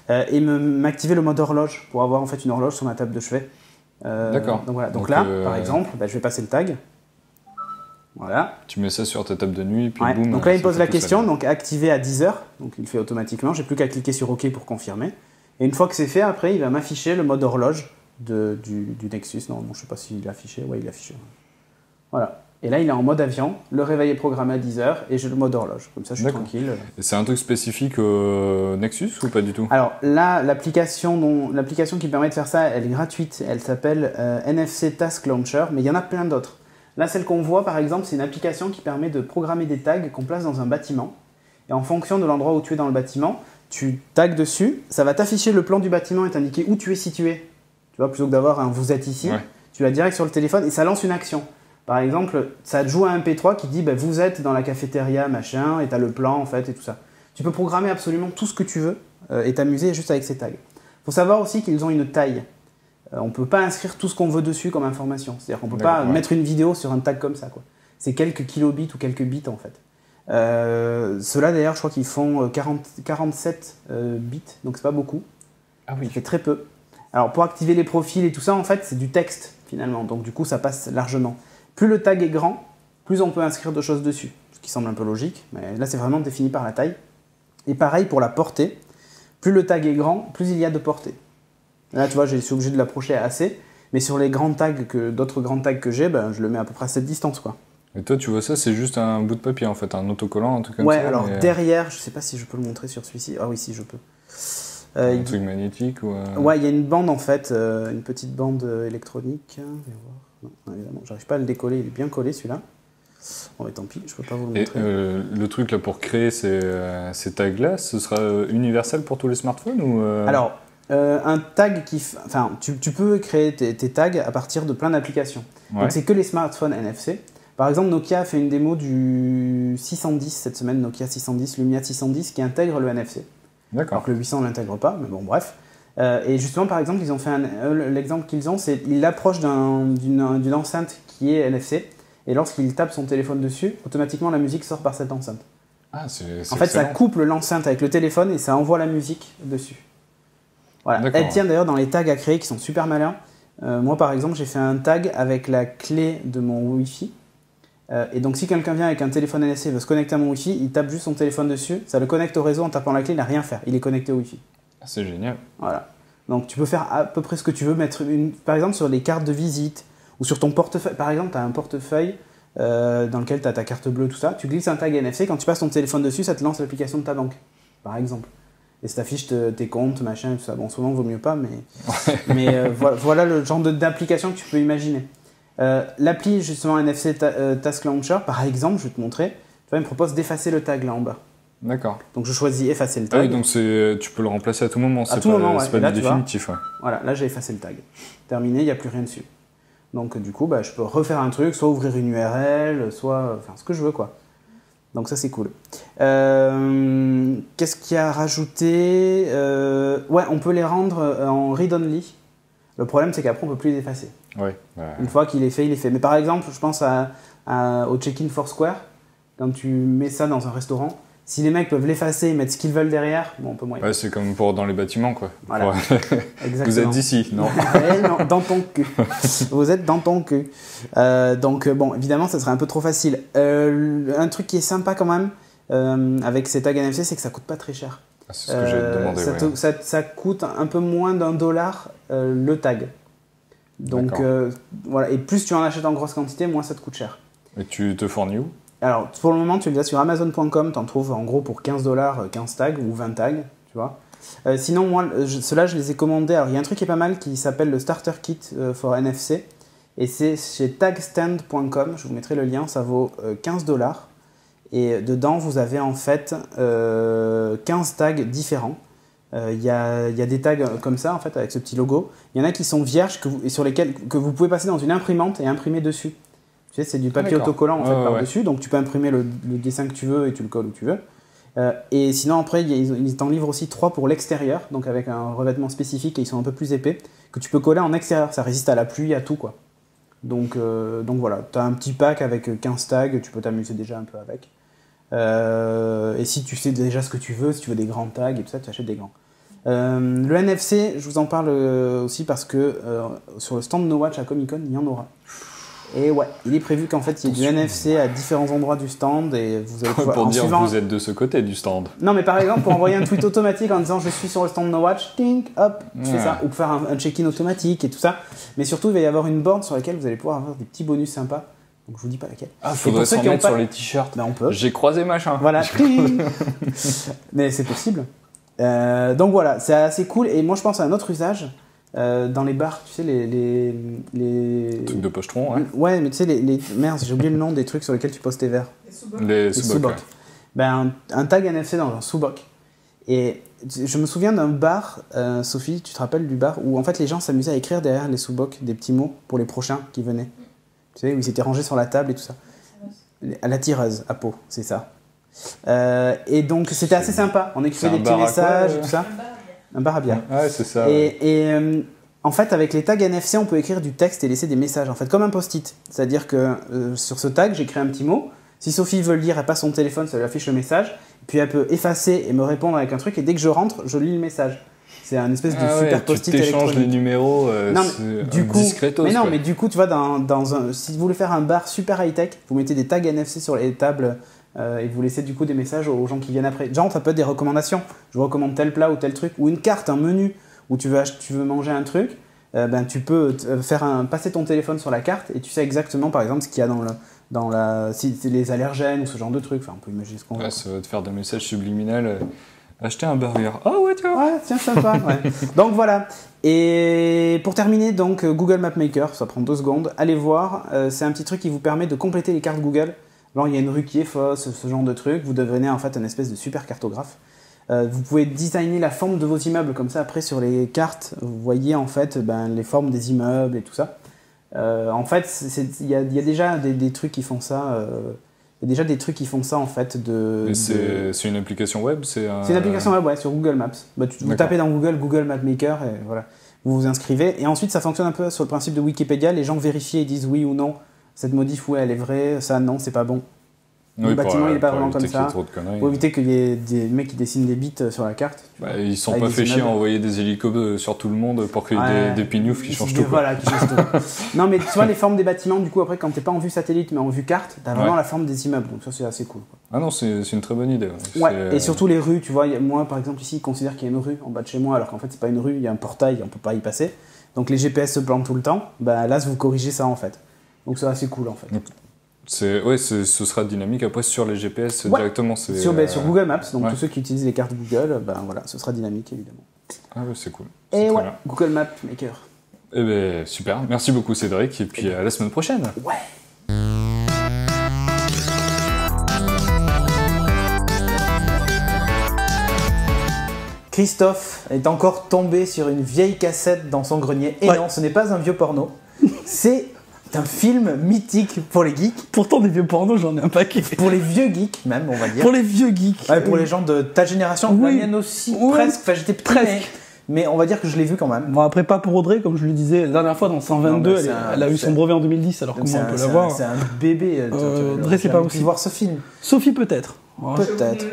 et m'activer le mode horloge, pour avoir en fait une horloge sur ma table de chevet. D'accord. Donc, voilà. Donc là, par exemple, je vais passer le tag. Voilà. Tu mets ça sur ta table de nuit, puis ouais. boum. Donc là, il pose la question, donc activer à 10h. Donc il le fait automatiquement. J'ai plus qu'à cliquer sur OK pour confirmer. Et une fois que c'est fait, après, il va m'afficher le mode horloge du Nexus. Non, je sais pas s'il l'a affiché. Ouais, il l'a affiché. Voilà. Et là, il est en mode avion, le réveil est programmé à 10h et j'ai le mode horloge. Comme ça, je suis tranquille. Et c'est un truc spécifique au Nexus ou pas du tout? Alors là, l'application qui permet de faire ça, elle est gratuite. Elle s'appelle NFC Task Launcher, mais il y en a plein d'autres. Là, celle qu'on voit, par exemple, c'est une application qui permet de programmer des tags qu'on place dans un bâtiment. Et en fonction de l'endroit où tu es dans le bâtiment, tu tags dessus, ça va t'afficher le plan du bâtiment et t'indiquer où tu es situé. Tu vois, plutôt que d'avoir un « vous êtes ici ouais. », tu vas direct sur le téléphone et ça lance une action. Par exemple, ça te joue à un MP3 qui dit vous êtes dans la cafétéria, machin, et tu as le plan en fait et tout ça. Tu peux programmer absolument tout ce que tu veux et t'amuser juste avec ces tags. Il faut savoir aussi qu'ils ont une taille. On ne peut pas inscrire tout ce qu'on veut dessus comme information. C'est-à-dire qu'on ne peut pas mettre une vidéo sur un tag comme ça, quoi. C'est quelques kilobits ou quelques bits en fait. Ceux-là d'ailleurs, je crois qu'ils font 47 bits, donc c'est pas beaucoup. Ah oui. Ça fait très peu. Alors pour activer les profils et tout ça, en fait, c'est du texte finalement. Donc du coup, ça passe largement. Plus le tag est grand, plus on peut inscrire de choses dessus. Ce qui semble un peu logique, mais là c'est vraiment défini par la taille. Et pareil pour la portée. Plus le tag est grand, plus il y a de portée. Là tu vois, je suis obligé de l'approcher assez. Mais sur les grands tags, d'autres grands tags que j'ai, je le mets à peu près à cette distance, quoi. Et toi, tu vois ça, c'est juste un bout de papier en fait, un autocollant, un truc comme ça. Ouais, alors derrière, je sais pas si je peux le montrer sur celui-ci. Ah oui, si, je peux. Un truc magnétique ou. Ouais, il y a une bande en fait, une petite bande électronique. Non, évidemment, j'arrive pas à le décoller, il est bien collé celui-là. Bon, mais tant pis, je peux pas vous le montrer. Et le truc là pour créer ces tags-là, ce sera universel pour tous les smartphones ou Alors, un tag enfin, tu peux créer tes tags à partir de plein d'applications. Ouais. Donc c'est que les smartphones NFC. Par exemple, Nokia a fait une démo du 610 cette semaine, Nokia 610, Lumia 610, qui intègre le NFC. D'accord. Alors que le 800 ne l'intègre pas, mais bon, bref. Et justement, par exemple, ils ont fait l'exemple qu'ils ont, c'est ils l'approchent d'une enceinte qui est NFC, et lorsqu'il tape son téléphone dessus, automatiquement la musique sort par cette enceinte. Ah, c'est en fait, excellent. ça couple l'enceinte avec le téléphone et ça envoie la musique dessus. Voilà. Elle tient d'ailleurs dans les tags à créer qui sont super malins. Moi, par exemple, j'ai fait un tag avec la clé de mon Wi-Fi. Et donc, si quelqu'un vient avec un téléphone NFC et veut se connecter à mon Wi-Fi, il tape juste son téléphone dessus, ça le connecte au réseau en tapant la clé, il n'a rien à faire, il est connecté au Wi-Fi. C'est génial. Voilà. Donc, tu peux faire à peu près ce que tu veux, par exemple, sur les cartes de visite ou sur ton portefeuille. Par exemple, tu as un portefeuille dans lequel tu as ta carte bleue, tout ça. Tu glisses un tag NFC, quand tu passes ton téléphone dessus, ça te lance l'application de ta banque, par exemple. Et ça t'affiche tes comptes, machin, tout ça. Bon, souvent, il vaut mieux pas, mais voilà le genre d'application que tu peux imaginer. L'appli justement NFC Task Launcher, par exemple, je vais te montrer, tu vois, il me propose d'effacer le tag là en bas. D'accord. Donc je choisis effacer le tag. Ah oui, donc tu peux le remplacer à tout moment, à tout moment, ouais. C'est pas là, du définitif. Ouais. Voilà, là j'ai effacé le tag. Terminé, il n'y a plus rien dessus. Donc du coup, je peux refaire un truc, soit ouvrir une URL, soit enfin ce que je veux, quoi. Donc ça c'est cool. Qu'est-ce qu'il y a à rajouter Ouais, on peut les rendre en read-only. Le problème c'est qu'après on peut plus les effacer. Ouais. Une fois qu'il est fait, il est fait. Mais par exemple, je pense au check-in Foursquare. Quand tu mets ça dans un restaurant, si les mecs peuvent l'effacer et mettre ce qu'ils veulent derrière, bon, on peut moyen. Ouais, c'est comme dans les bâtiments, quoi. Voilà. Exactement. Vous êtes ici, non? Non, dans ton cul. Vous êtes dans ton cul. Donc, bon, évidemment, ça serait un peu trop facile. Un truc qui est sympa quand même, avec ces tags NFC, c'est que ça coûte pas très cher. Ah, c'est ce que j'allais te demander, ça coûte un peu moins d'$1 le tag. Donc, voilà. Et plus tu en achètes en grosse quantité, moins ça te coûte cher. Et tu te fournis où? Alors, pour le moment, tu les as sur Amazon.com, tu en trouves en gros pour $15, 15 tags ou 20 tags, tu vois. Sinon, moi, ceux-là, je les ai commandés. Alors, il y a un truc qui est pas mal qui s'appelle le Starter Kit for NFC. Et c'est chez tagstand.com, je vous mettrai le lien, ça vaut $15. Et dedans, vous avez en fait 15 tags différents. Il y a des tags comme ça, en fait, avec ce petit logo. Il y en a qui sont vierges et sur lesquels que vous pouvez passer dans une imprimante et imprimer dessus. Tu sais, c'est du papier autocollant en fait, par-dessus, donc tu peux imprimer le dessin que tu veux et tu le colles où tu veux. Et sinon, après, ils t'en livrent aussi 3 pour l'extérieur, donc avec un revêtement spécifique et ils sont un peu plus épais, que tu peux coller en extérieur. Ça résiste à la pluie, à tout, quoi. Donc voilà, tu as un petit pack avec 15 tags, tu peux t'amuser déjà un peu avec. Et si tu sais déjà ce que tu veux, si tu veux des grands tags et tout ça, tu achètes des grands. Le NFC, je vous en parle aussi parce que sur le stand No Watch à Comic Con, il y en aura. Et ouais, il est prévu qu'en fait il y ait du NFC à différents endroits du stand et vous allez pouvoir... Pour dire que vous êtes de ce côté du stand. Non mais par exemple pour envoyer un tweet automatique en disant je suis sur le stand No Watch, tink, hop, tu fais ça. Ou pour faire un check-in automatique et tout ça. Mais surtout il va y avoir une borne sur laquelle vous allez pouvoir avoir des petits bonus sympas. Donc je vous dis pas laquelle. Ah, Et faudrait pour ceux s'en qui ont mettre pas- sur les t-shirts. Ben, on peut. J'ai croisé machin. Voilà. Mais c'est possible. Donc voilà, c'est assez cool. Et moi je pense à un autre usage dans les bars, tu sais, les... Truc de pochetron, ouais. Ouais, mais tu sais, merde, j'ai oublié le nom des trucs sur lesquels tu poses tes verres. Les Les sous-bocs. sous-bocs. Ben, un tag NFC dans un sous-boc. Et je me souviens d'un bar, Sophie, tu te rappelles du bar, où en fait les gens s'amusaient à écrire derrière les sous-bocs des petits mots pour les prochains qui venaient. Tu sais, où ils étaient rangés sur la table et tout ça. À la tireuse, à peau, c'est ça. Et donc c'était assez sympa. On écrivait C'est des un petits bar à messages quoi, et tout ça. Un bar à bière. Ouais, c'est ça. Ouais. Et en fait, avec les tags NFC, on peut écrire du texte et laisser des messages, en fait, comme un post-it. C'est-à-dire que sur ce tag, j'écris un petit mot. Si Sophie veut le lire, elle passe son téléphone, ça lui affiche le message. Puis elle peut effacer et me répondre avec un truc. Et dès que je rentre, je lis le message. C'est un espèce de super post-it tu t'échanges électronique. les numéros Non, mais du coup, discretos. mais non, quoi. mais du coup, tu vois, si vous voulez faire un bar super high-tech, vous mettez des tags NFC sur les tables et vous laissez du coup des messages aux gens qui viennent après. Genre, ça peut être des recommandations. Je vous recommande tel plat ou tel truc. Ou une carte, un menu où tu veux manger un truc. Ben, tu peux passer ton téléphone sur la carte et tu sais exactement, par exemple, ce qu'il y a si c'est les allergènes ou ce genre de trucs. Enfin, on peut imaginer ce qu'on veut. Ouais, ça va te faire des messages subliminaux. Acheter un burger. Oh ouais, tiens. Ouais, tiens, sympa. Ouais. Donc voilà. Et pour terminer, donc Google Map Maker, ça prend 2 secondes. Allez voir, c'est un petit truc qui vous permet de compléter les cartes Google. Alors il y a une rue qui est fausse, ce genre de truc. Vous devenez en fait un espèce de super cartographe. Vous pouvez designer la forme de vos immeubles comme ça. Après sur les cartes, vous voyez en fait les formes des immeubles et tout ça. En fait, il y a déjà des trucs qui font ça. Il y a déjà des trucs qui font ça en fait. C'est une application web, c'est une application web, ouais, sur Google Maps. Vous tapez dans Google Map Maker et voilà, vous vous inscrivez. Et ensuite, ça fonctionne un peu sur le principe de Wikipédia. Les gens vérifient et disent oui ou non. Cette modif, ouais, elle est vraie. Ça, non, c'est pas bon. Le bâtiment, il est pas vraiment comme ça. Pour éviter qu'il y ait des mecs qui dessinent des bits sur la carte. Ils sont Avec pas des fait chier à immeubles. envoyer des hélicos sur tout le monde pour qu'il y ait des pignoufs qui changent tout. quoi. Voilà, qui changent tout. Non, mais tu vois, les formes des bâtiments, du coup, après, quand t'es pas en vue satellite, mais en vue carte, t'as vraiment la forme des immeubles. Donc ça, c'est assez cool. Quoi. Ah non, c'est une très bonne idée. Ouais, et surtout les rues, tu vois, moi, par exemple, ici, ils considèrent qu'il y a une rue en bas de chez moi, alors qu'en fait, c'est pas une rue, il y a un portail, on peut pas y passer. Donc les GPS se plantent tout le temps. Bah là, vous corrigez ça, en fait. Donc c'est assez cool, en fait. Ce sera dynamique après sur les GPS directement. Sur Google Maps, donc tous ceux qui utilisent les cartes Google, ben voilà, ce sera dynamique évidemment. Ah ouais, c'est cool. Et C'est ouais, très bien. Google Map Maker. Eh ben super, merci beaucoup Cédric, et puis à la semaine prochaine. Ouais. Christophe est encore tombé sur une vieille cassette dans son grenier. Et non, ce n'est pas un vieux porno. C'est un film mythique pour les geeks. Pourtant, des vieux pornos, j'en ai un paquet. Pour les vieux geeks, même, on va dire. Pour les vieux geeks. Ouais, pour les gens de ta génération, Oui. la mienne aussi, Oui. presque. Enfin, j'étais petit, Presque. mais on va dire que je l'ai vu quand même. Bon, après, pas pour Audrey, comme je le disais la dernière fois dans 122, Non, mais elle a eu son brevet en 2010, alors comment on peut l'avoir C'est un bébé. Audrey, c'est pas aussi. voir ce film. Sophie, peut-être. Peut-être.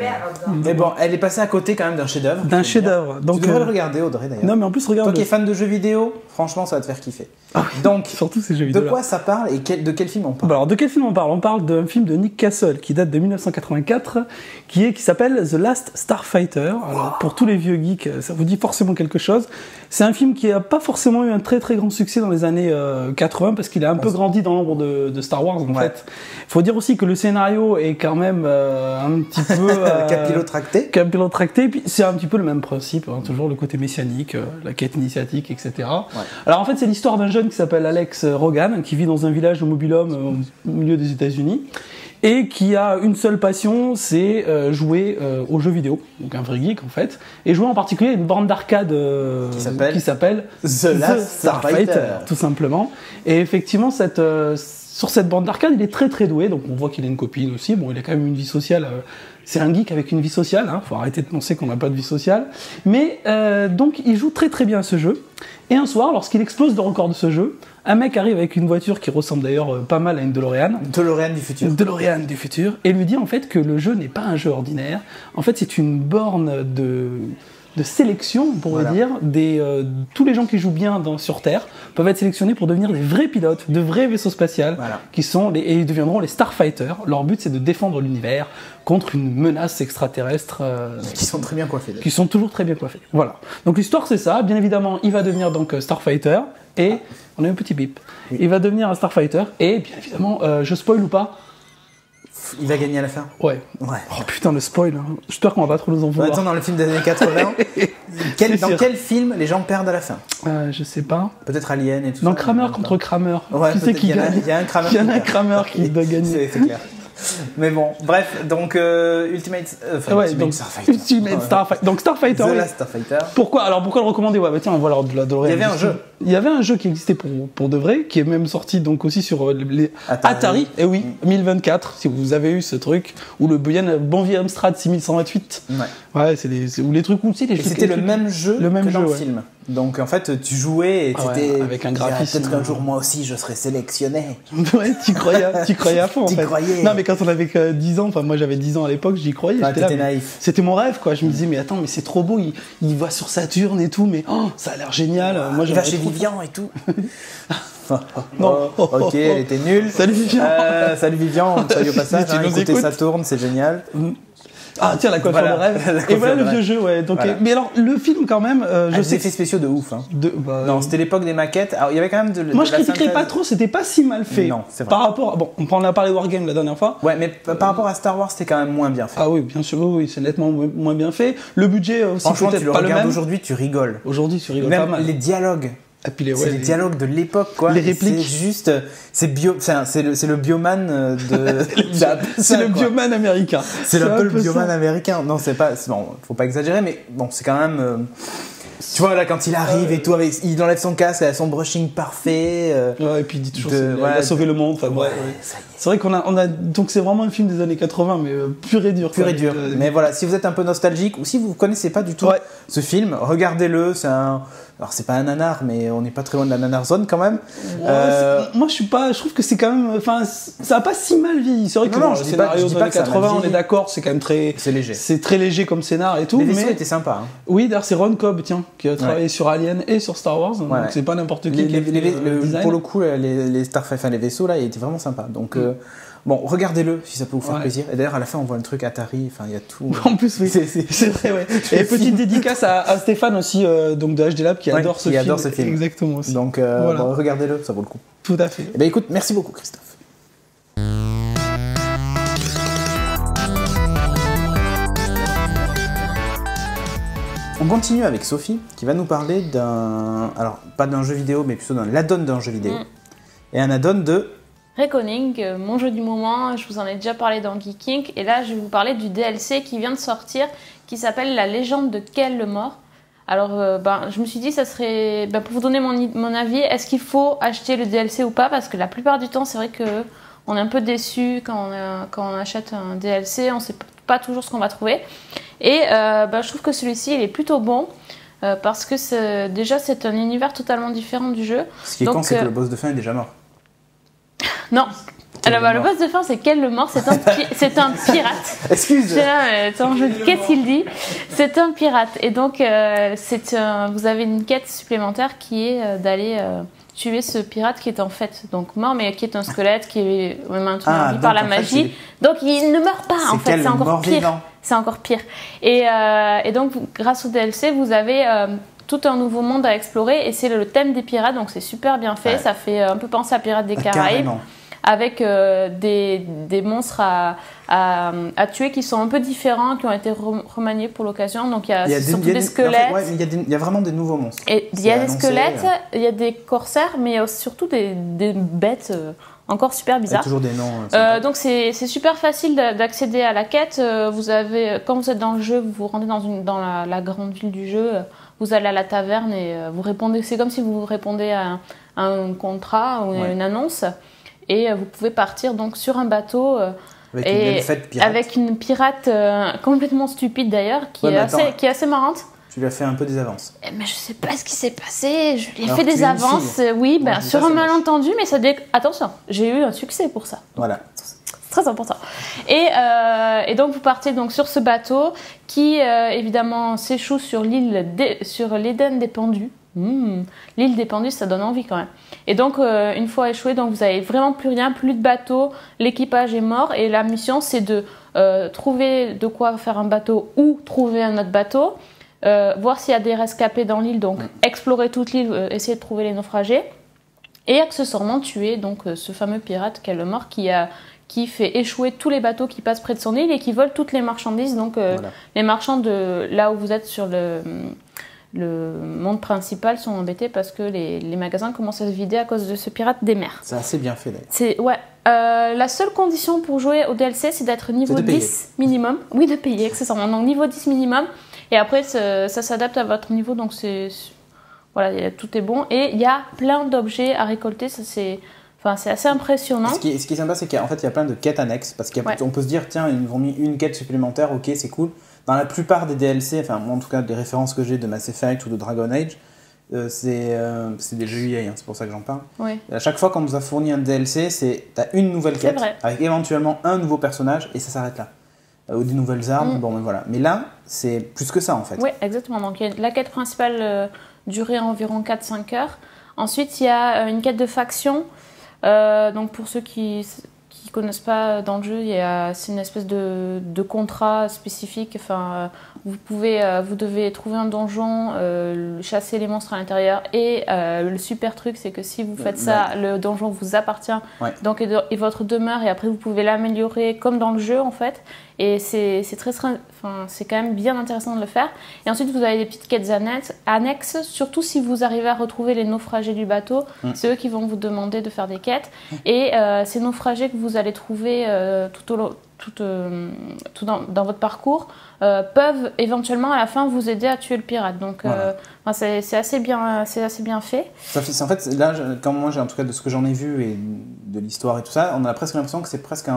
Mais bon, elle est passée à côté quand même d'un chef-d'œuvre. D'un chef-d'œuvre. Tu devrais le regarder, Audrey, d'ailleurs. Non, mais en plus, regarde. Toi qui es fan de jeux vidéo, franchement, ça va te faire kiffer. Ah Donc, surtout ces jeux de vidéo. quoi ça parle et de quel film on parle? Bah alors, de quel film on parle? On parle d'un film de Nick Castle qui date de 1984, qui s'appelle The Last Starfighter. Alors, pour tous les vieux geeks, ça vous dit forcément quelque chose. C'est un film qui a pas forcément eu un très très grand succès dans les années 80 parce qu'il a un peu grandi dans l'ombre de Star Wars en fait. Faut dire aussi que le scénario est quand même un petit peu capillotracté. Capillotracté, puis c'est un petit peu le même principe, hein, toujours le côté messianique, la quête initiatique, etc. Ouais. Alors en fait, c'est l'histoire d'un jeune qui s'appelle Alex Rogan, qui vit dans un village de mobil-hommes au milieu des États-Unis, et qui a une seule passion, c'est jouer aux jeux vidéo, donc un vrai geek en fait, et jouer en particulier à une borne d'arcade qui s'appelle The Last Starfighter, tout simplement. Et effectivement, sur cette borne d'arcade, il est très très doué, donc on voit qu'il a une copine aussi, bon, il a quand même une vie sociale. C'est un geek avec une vie sociale, hein. Faut arrêter de penser qu'on n'a pas de vie sociale. Mais donc il joue très très bien à ce jeu. Et un soir, lorsqu'il explose le record de ce jeu, un mec arrive avec une voiture qui ressemble d'ailleurs pas mal à une DeLorean. DeLorean du futur. DeLorean du futur. Et lui dit en fait que le jeu n'est pas un jeu ordinaire. En fait, c'est une borne de sélection, on pourrait dire, tous les gens qui jouent bien sur Terre peuvent être sélectionnés pour devenir des vrais pilotes, de vrais vaisseaux spatiaux, et ils deviendront les Starfighters. Leur but, c'est de défendre l'univers contre une menace extraterrestre. Qui sont très bien coiffés. Qui sont toujours très bien coiffés. Voilà. Donc l'histoire, c'est ça. Bien évidemment, il va devenir donc Starfighter. et on a eu un petit bip. Il va devenir un Starfighter, et bien évidemment, je spoil ou pas? Il va gagner à la fin. Ouais. Ouais. Oh putain, le spoil. Hein. J'espère qu'on va pas trop nous en vouloir. Attends, dans le film des années 80, dans quel film les gens perdent à la fin? Je sais pas. Peut-être Alien et tout Dans ça. Kramer contre Kramer. Ouais, qui c'est qui gagne? Il y a un Kramer. Il y en a un Kramer qui doit gagner. C'est clair. Mais bon, bref, donc Ultimate Starfighter. Ultimate Starfighter. Donc Starfighter. The Oui. Last Starfighter. Pourquoi le recommander? Ouais, bah tiens, on va de la Il y avait un jeu. Il y avait un jeu qui existait pour de vrai, qui est même sorti donc aussi sur les Atari. Et oui, 1024, si vous avez eu ce truc, ou le bon vieux Amstrad 6128. Ouais, ou les trucs où tu sais, les jeux. C'était le même jeu que dans le film. Donc en fait, tu jouais et c'était avec un graphisme. Peut-être qu'un jour moi aussi je serai sélectionné. Ouais, tu croyais à fond en fait. Croyais. Non mais quand on avait 10 ans, enfin moi j'avais 10 ans à l'époque, j'y croyais. T'étais naïf. C'était mon rêve quoi. Je me disais mais attends mais c'est trop beau, il va sur Saturne et tout, mais ça a l'air génial. Moi il va chez Vivian et tout. Non. Ok, elle était nulle. Salut Vivian. Salut Vivian, salut au passage. Écoutez Saturne, c'est génial. Ah tiens, la coiffure de rêve. Et voilà le vieux jeu, ouais. Donc, mais alors le film quand même, je sais. Des effets spéciaux de ouf. Hein. Non, c'était l'époque des maquettes. Alors il y avait quand même Moi je critiquerais pas trop, c'était pas si mal fait. Non, c'est vrai. Par rapport, bon, on en a parlé de Wargame la dernière fois. Ouais, mais par rapport à Star Wars, c'était quand même moins bien fait. Ah oui, bien sûr, oui, c'est nettement moins bien fait. Le budget aussi franchement, peut-être tu le pas le regardes même. aujourd'hui, tu rigoles. Aujourd'hui, tu rigoles même pas mal. Les dialogues. C'est les dialogues de l'époque, quoi. Les répliques. C'est juste, c'est le bioman de. c'est le bioman américain. C'est un peu le bioman américain. Non, bon, faut pas exagérer, mais bon, c'est quand même. Tu vois, là, quand il arrive et tout, il enlève son casque, il a son brushing parfait. Ouais, et puis il dit toujours il a sauvé le monde. Enfin, ouais. C'est vrai qu'on a. Donc c'est vraiment un film des années 80, mais pur et dur. Pur et dur. Mais voilà, si vous êtes un peu nostalgique, ou si vous connaissez pas du tout ce film, regardez-le. Alors c'est pas un nanar, mais on n'est pas très loin de la nanar zone quand même. Moi je trouve que c'est quand même, enfin ça a pas si mal vieilli. C'est vrai que le scénario des années 80, on est d'accord, c'est quand même c'est léger. C'est très léger comme scénar et tout. Les vaisseaux étaient sympas. Hein. Oui, d'ailleurs c'est Ron Cobb, tiens, qui a travaillé sur Alien et sur Star Wars. Donc c'est pas n'importe qui. Pour le coup, les Starfighter, les vaisseaux là, ils étaient vraiment sympas. Donc bon, regardez-le si ça peut vous faire plaisir. Et d'ailleurs, à la fin, on voit un truc Atari. Enfin, il y a tout. En plus, oui, c'est vrai. Ouais. Et petite dédicace à Stéphane aussi, donc de HD Lab, qui adore ce film. Exactement aussi. Donc, bon, regardez-le, ça vaut le coup. Tout à fait. Eh ben, écoute, merci beaucoup, Christophe. On continue avec Sophie, qui va nous parler alors pas d'un jeu vidéo, mais plutôt d'un add-on d'un jeu vidéo. Et un add-on de Reckoning, mon jeu du moment, je vous en ai déjà parlé dans Geeking, et là je vais vous parler du DLC qui vient de sortir, qui s'appelle La légende de Kel le mort. Alors je me suis dit, ça serait, pour vous donner mon avis, est-ce qu'il faut acheter le DLC ou pas? Parce que la plupart du temps, c'est vrai qu'on est un peu déçu quand on achète un DLC, on ne sait pas toujours ce qu'on va trouver. Et je trouve que celui-ci, il est plutôt bon. Parce que déjà, c'est un univers totalement différent du jeu. Ce qui est con, c'est que le boss de fin est déjà mort. non. Alors, le boss de fin, c'est Kel le mort, c'est un pirate. Excuse. Qu'est-ce qu'il dit? C'est un pirate. Et donc, vous avez une quête supplémentaire qui est d'aller tuer ce pirate qui est en fait donc mort, mais qui est un squelette, qui est maintenu en vie par la magie. Donc, il ne meurt pas, en fait. C'est encore pire. Vivant. C'est encore pire. Et donc, grâce au DLC, vous avez tout un nouveau monde à explorer. Et c'est le thème des pirates, donc c'est super bien fait. Ouais. Ça fait un peu penser à Pirates des Caraïbes. Carrément. Avec des monstres à tuer qui sont un peu différents, qui ont été remaniés pour l'occasion. Donc il y a surtout des squelettes. En fait, il y a vraiment des nouveaux monstres. Et il y a des squelettes, il y a des corsaires, mais il y a surtout des bêtes encore super bizarres. Il y a toujours des noms. Donc c'est super facile d'accéder à la quête. Quand vous êtes dans le jeu, vous vous rendez dans la grande ville du jeu. Vous allez à la taverne et vous répondez. C'est comme si vous répondez à un contrat ou une annonce. Et vous pouvez partir donc sur un bateau avec une pirate complètement stupide d'ailleurs, qui est assez marrante. Tu lui as fait un peu des avances. Mais je sais pas ce qui s'est passé. Je lui ai fait des avances, oui, sur un malentendu, mais attention, j'ai eu un succès pour ça. Voilà. C'est très important. Et donc vous partez donc sur ce bateau qui évidemment s'échoue sur l'Éden des Pendus. L'île des Pendus, ça donne envie quand même. Et donc, une fois échoué, donc vous n'avez vraiment plus rien, plus de bateau, l'équipage est mort. Et la mission, c'est de trouver de quoi faire un bateau ou trouver un autre bateau. voir s'il y a des rescapés dans l'île, donc explorer toute l'île, essayer de trouver les naufragés, et accessoirement tuer donc ce fameux pirate Callemore qui fait échouer tous les bateaux qui passent près de son île et qui vole toutes les marchandises. Donc les marchands de là où vous êtes sur le monde principal sont embêtés parce que les magasins commencent à se vider à cause de ce pirate des mers. C'est assez bien fait d'ailleurs. Ouais. La seule condition pour jouer au DLC, c'est d'être niveau 10 minimum. Oui, de payer, accessoirement. Donc niveau 10 minimum. Et après, ça s'adapte à votre niveau. Donc voilà, tout est bon. Et il y a plein d'objets à récolter. Ça, c'est assez impressionnant. Ce qui est sympa, c'est qu'en fait, il y a plein de quêtes annexes. Parce qu'on peut se dire, tiens, ils nous ont mis une quête supplémentaire, ok, c'est cool. Dans la plupart des DLC, enfin, moi, en tout cas, des références que j'ai de Mass Effect ou de Dragon Age, c'est des jeux EA, c'est pour ça que j'en parle. Oui. À chaque fois qu'on nous a fourni un DLC, t'as une nouvelle quête, avec éventuellement un nouveau personnage, et ça s'arrête là. Ou des nouvelles armes, bon, ben voilà. Mais là, c'est plus que ça, en fait. Oui, exactement. Donc, la quête principale durait environ 4-5 heures. Ensuite, il y a une quête de faction. Donc pour ceux qui connaissent pas dans le jeu, c'est une espèce de contrat spécifique. Enfin, vous devez trouver un donjon, chasser les monstres à l'intérieur. Et le super truc, c'est que si vous faites ça, le donjon vous appartient. Ouais. Donc et votre demeure, et après vous pouvez l'améliorer comme dans le jeu en fait. Et c'est quand même bien intéressant de le faire. Et ensuite, vous avez des petites quêtes annexes, surtout si vous arrivez à retrouver les naufragés du bateau. C'est eux qui vont vous demander de faire des quêtes. Et ces naufragés que vous allez trouver dans votre parcours peuvent éventuellement à la fin vous aider à tuer le pirate. Donc c'est assez bien fait. En fait, là, quand moi, en tout cas de ce que j'en ai vu et de l'histoire et tout ça, on a presque l'impression que c'est presque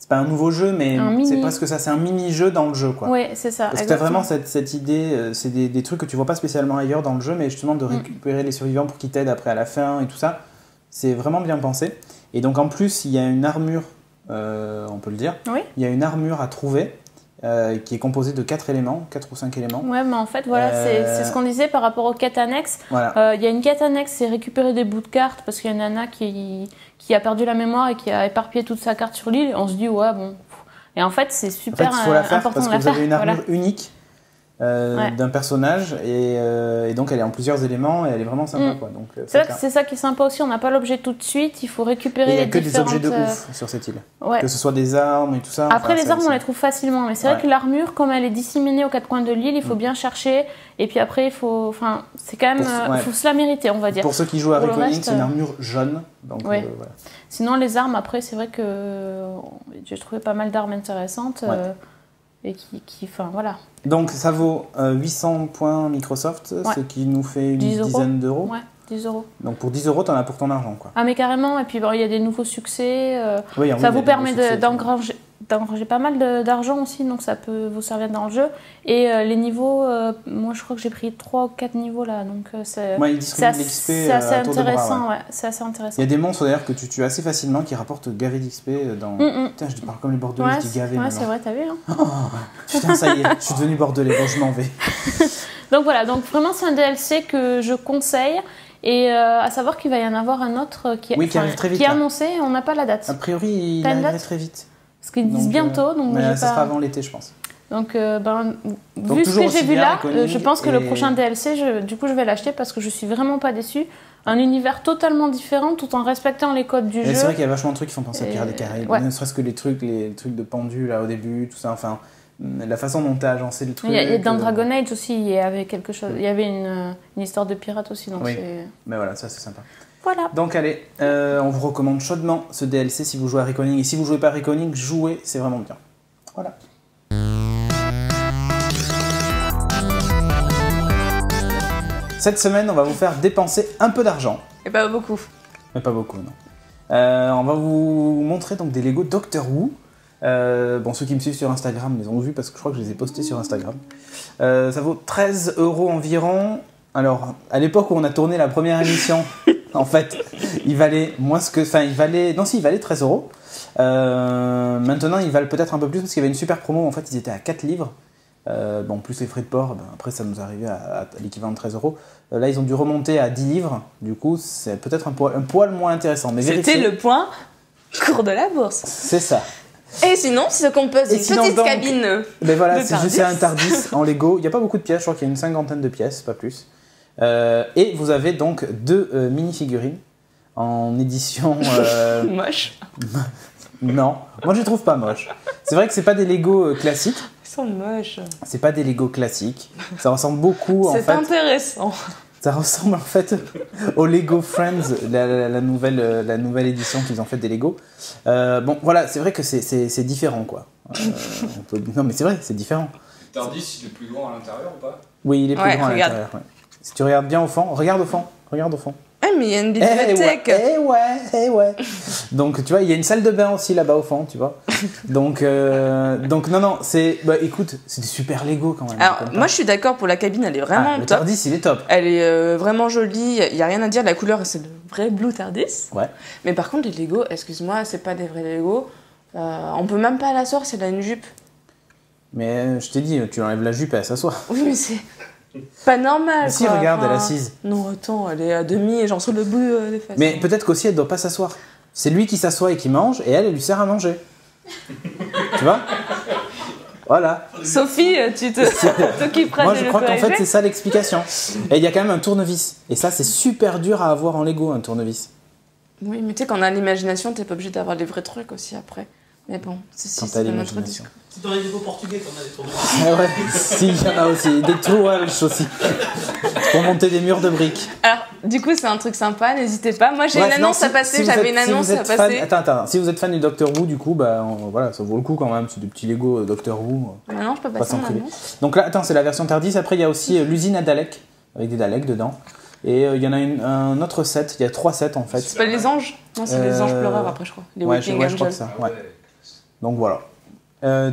c'est pas un nouveau jeu, mais c'est presque ça, c'est un mini-jeu dans le jeu, quoi. Oui, c'est ça. Parce que t'as vraiment cette idée, c'est des trucs que tu vois pas spécialement ailleurs dans le jeu, mais justement de récupérer les survivants pour qu'ils t'aident après à la fin et tout ça, c'est vraiment bien pensé. Et donc en plus, il y a une armure, on peut le dire, il y a une armure à trouver, qui est composée de 4 ou 5 éléments. Ouais, mais en fait, voilà, c'est ce qu'on disait par rapport aux quêtes annexes. Voilà. Il y a une quête annexe, c'est récupérer des bouts de cartes, parce qu'il y a une nana qui a perdu la mémoire et qui a éparpillé toute sa carte sur l'île. On se dit, ouais, bon. Et en fait, c'est super important de la faire. Parce que vous avez une armure unique d'un personnage, et donc elle est en plusieurs éléments, et elle est vraiment sympa, quoi. Donc, c'est ça qui est sympa aussi, on n'a pas l'objet tout de suite, il faut récupérer les différentes... Il n'y a que des objets de ouf sur cette île. Ouais. Que ce soit des armes et tout ça. Après, les armes, on les trouve facilement, mais c'est vrai que l'armure, comme elle est disséminée aux 4 coins de l'île, il faut bien chercher, et puis après, il faut... Enfin, c'est quand même... Il faut se la mériter, on va dire. Pour ceux qui jouent à Reckoning, c'est une armure jaune, donc voilà. Sinon, les armes, après, c'est vrai que j'ai trouvé pas mal d'armes intéressantes, et enfin, voilà. Donc ça vaut 800 points Microsoft, ce qui nous fait une dizaine d'euros. Ouais, 10 euros. Donc pour 10 euros, t'en as pour ton argent, quoi. Ah mais carrément, et puis il y a des nouveaux succès, ça vous permet d'engranger pas mal d'argent aussi, donc ça peut vous servir dans le jeu. Et les niveaux, moi je crois que j'ai pris 3 ou 4 niveaux là, donc c'est assez intéressant. C'est assez intéressant. Il y a des monstres d'ailleurs que tu tues assez facilement qui rapportent gavé d'XP dans... Putain, je parle comme les Bordelais, je dis gavé. Ouais, c'est vrai, t'as vu, hein. Putain, ça y est, je suis devenu bordelais, bon, je m'en vais. Donc voilà, donc vraiment c'est un DLC que je conseille. Et à savoir qu'il va y en avoir un autre qui arrive très vite, qui est annoncé, on n'a pas la date. A priori, il arrive très vite. Parce qu'ils disent bientôt, donc ça sera avant l'été, je pense. Donc, vu ce que j'ai vu là, je pense que le prochain DLC, du coup, je vais l'acheter parce que je suis vraiment pas déçue. Un univers totalement différent, tout en respectant les codes du jeu. C'est vrai qu'il y a vachement de trucs qui font penser à Pirates des Caraïbes. Ne serait-ce que les trucs de pendu là au début, tout ça. Enfin, la façon dont tu as agencé le truc. Il y a dans Dragon Age aussi, il y avait quelque chose. Il y avait une histoire de pirate aussi. Donc mais voilà, ça c'est sympa. Voilà. Donc allez, on vous recommande chaudement ce DLC si vous jouez à Reckoning. Et si vous jouez pas à Reckoning, jouez, c'est vraiment bien. Voilà. Cette semaine, on va vous faire dépenser un peu d'argent. Et pas beaucoup. Mais pas beaucoup, non. On va vous montrer donc des Lego Doctor Who. Bon, ceux qui me suivent sur Instagram les ont vus parce que je crois que je les ai postés sur Instagram. Ça vaut 13 € environ. Alors, à l'époque où on a tourné la première émission, en fait, il valait moins que... Enfin, il valait 13 €. Maintenant, ils valent peut-être un peu plus parce qu'il y avait une super promo. En fait, ils étaient à 4 livres. Bon, plus les frais de port, après ça nous arrivait à l'équivalent de 13 €. Là, ils ont dû remonter à 10 livres. Du coup, c'est peut-être un poil moins intéressant. Mais c'était le point cours de la bourse. C'est ça. Et sinon, si se compose d'une petite donc, cabine. Mais voilà, de c'est juste un TARDIS en Lego. Il n'y a pas beaucoup de pièces, je crois qu'il y a une 50aine de pièces, pas plus. Et vous avez donc 2 mini-figurines en édition. Moche. Non, moi je les trouve pas moches. C'est vrai que c'est pas des Lego classiques. Ils sont moches. C'est pas des Lego classiques. Ça ressemble beaucoup en C'est fait. intéressant. Ça ressemble en fait au Lego Friends, la nouvelle édition qu'ils ont faite des Lego. Bon, voilà, c'est vrai que c'est différent quoi. Non mais c'est vrai, c'est différent. Tardis, il est plus grand à l'intérieur ou pas? Oui, il est plus Ouais, grand à regarde. l'intérieur. Ouais. Si tu regardes bien au fond, regarde au fond, regarde au fond. Ah, mais il y a une bibliothèque. Ouais. Donc tu vois, il y a une salle de bain aussi là-bas au fond, tu vois. Donc non, c'est bah écoute, c'est des super Lego quand même. Alors, moi je suis d'accord pour la cabine, elle est vraiment le top. TARDIS, il est top. Elle est vraiment jolie, il n'y a rien à dire, la couleur c'est le vrai Blue TARDIS. Ouais. Mais par contre, les Lego, excuse-moi, c'est pas des vrais Lego. On peut même pas l'asseoir si elle a une jupe. Mais je t'ai dit, tu enlèves la jupe et elle s'assoit. Oui, mais c'est pas normal. Mais si, quoi. regarde, Enfin, elle est assise. Non, attends, elle est à demi et genre sur le bout des fesses. Mais peut-être qu'aussi elle doit pas s'asseoir. C'est lui qui s'assoit et qui mange, et elle lui sert à manger. Tu vois? Voilà. Sophie, tu t'occuperas Moi de je le crois qu'en fait corriger. c'est ça l'explication. Et il y a quand même un tournevis. Et ça c'est super dur à avoir en Lego, un tournevis. Oui, mais tu sais, quand on a l'imagination, t'es pas obligé d'avoir des vrais trucs aussi après. Mais bon, Quand t'as c'est notre l'imagination. discours. C'est dans les Lego portugais qu'on a des tournois. Ah ouais, si, il y en a aussi. Des trous Welsh aussi. Pour monter des murs de briques. Alors, du coup, c'est un truc sympa, n'hésitez pas. Moi, j'ai Bref, une non, annonce à passer, vous j'avais êtes- une si vous annonce à êtes fan- passer. Attends, si vous êtes fan du Doctor Who, du coup, bah voilà, ça vaut le coup quand même. C'est des petits Lego Doctor Who. Maintenant, je peux Pas passer sans mon priver. annonce. Donc là, attends, c'est la version TARDIS. Après, il y a aussi l'usine à Daleks, avec des Daleks dedans. Et il y en a un autre set, il y a 3 sets en fait. C'est pas les anges? Non, c'est les anges pleureurs après, je crois. Les Ouais, Weeping je crois que Angels. ça. Ouais. Donc voilà.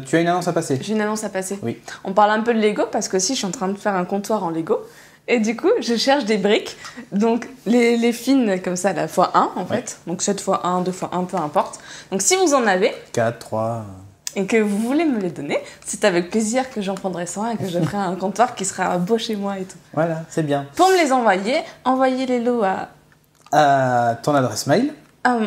Tu as une annonce à passer? J'ai une annonce à passer. Oui. On parle un peu de Lego parce que aussi, je suis en train de faire un comptoir en Lego. Et du coup, je cherche des briques. Donc, les fines comme ça, la x1 en fait. Donc, 7 x 1, 2 x 1, peu importe. Donc, si vous en avez 4, 3. et que vous voulez me les donner, c'est avec plaisir que j'en prendrai soin et que je ferai un comptoir qui sera beau chez moi et tout. Voilà, c'est bien. Pour me les envoyer, envoyez les lots À ton adresse mail, à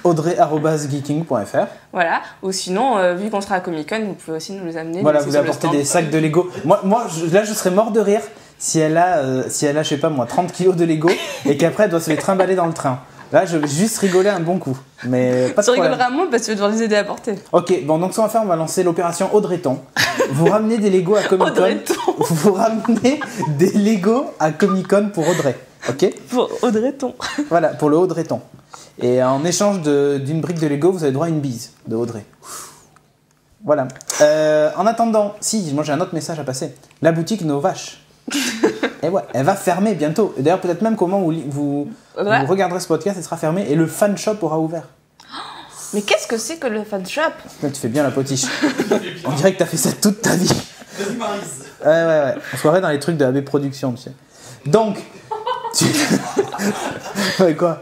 audrey@geeking.fr. voilà. Ou sinon, vu qu'on sera à Comic Con, vous pouvez aussi nous les amener. Voilà, laisser vous sur le apportez stand. des sacs de Lego. Moi là, je serais mort de rire si elle a, je sais pas moi, 30 kilos de Lego et qu'après elle doit se les trimballer dans le train. Là, je vais juste rigoler un bon coup. Mais pas de Tu problème. rigoleras moins parce que tu vas devoir les aider à porter. Ok, bon, donc ce qu'on va faire, on va lancer l'opération Audreyton. Vous ramenez des Lego à Comic Con. Audreyton. Vous ramenez des Lego à Comic Con pour Audrey. Ok? Pour Audreyton. Voilà, pour le Audreyton. Et en échange d'une brique de Lego, vous avez droit à une bise de Audrey. Voilà. En attendant, si, moi j'ai un autre message à passer. La boutique Nos Vaches. Et ouais, elle va fermer bientôt. Et d'ailleurs, peut-être même qu'au moment où vous Ouais. regarderez ce podcast, elle sera fermée et le fan shop aura ouvert. Mais qu'est-ce que c'est que le fan shop? Là, tu fais bien la potiche. On dirait que t'as fait ça toute ta vie. Ouais. On se croirait dans les trucs de AB Productions, tu sais. Donc, ouais, quoi?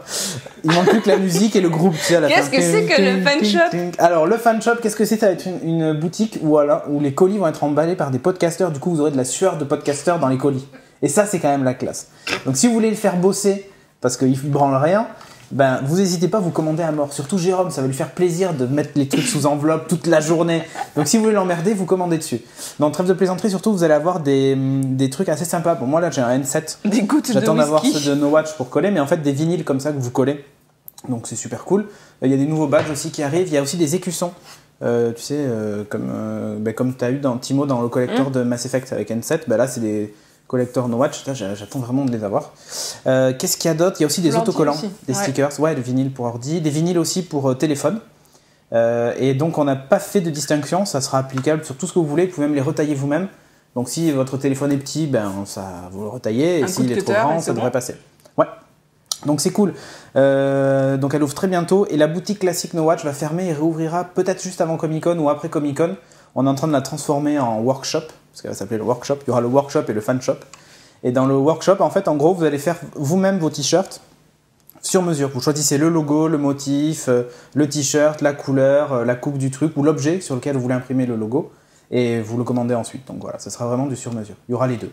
Il manque plus que la musique et le groupe, tu sais, à la Qu'est-ce fin. que c'est que le fan shop? Alors, le fan shop, qu'est-ce que c'est? Ça va être une boutique où les colis vont être emballés par des podcasteurs. Du coup, vous aurez de la sueur de podcasteurs dans les colis. Et ça, c'est quand même la classe. Donc, si vous voulez le faire bosser, parce qu'il ne branle rien, ben, vous n'hésitez pas à vous commander à mort. Surtout Jérôme, ça va lui faire plaisir de mettre les trucs sous enveloppe toute la journée. Donc si vous voulez l'emmerder, vous commandez dessus. Dans trêve de plaisanterie, surtout, vous allez avoir des trucs assez sympas. Bon, moi là, j'ai un N7. Des gouttes de J'attends d'avoir whisky. ceux de No Watch pour coller, mais en fait, des vinyles comme ça que vous collez. Donc c'est super cool. Il y a des nouveaux badges aussi qui arrivent. Il y a aussi des écussons. Tu sais, comme tu as eu dans Timo dans le collector de Mass Effect avec N7. Ben là, c'est des collector No Watch, j'attends vraiment de les avoir. Qu'est-ce qu'il y a d'autre? Il y a aussi des L'ordi autocollants, aussi. des Ouais. stickers, ouais, le vinyle pour ordi, des vinyles aussi pour téléphone. Et donc on n'a pas fait de distinction, ça sera applicable sur tout ce que vous voulez, vous pouvez même les retailler vous-même. Donc si votre téléphone est petit, ben ça vous le retaillez, et Un coup s'il de est trop cutter, grand, et ça c'est devrait bon. passer. Ouais. Donc c'est cool. Donc elle ouvre très bientôt et la boutique classique No Watch va fermer et réouvrira peut-être juste avant Comic Con ou après Comic Con. On est en train de la transformer en workshop, parce qu'elle va s'appeler le workshop. Il y aura le workshop et le fan shop. Et dans le workshop, en fait, en gros, vous allez faire vous-même vos t-shirts sur mesure. Vous choisissez le logo, le motif, le t-shirt, la couleur, la coupe du truc ou l'objet sur lequel vous voulez imprimer le logo et vous le commandez ensuite. Donc voilà, ça sera vraiment du sur mesure. Il y aura les deux.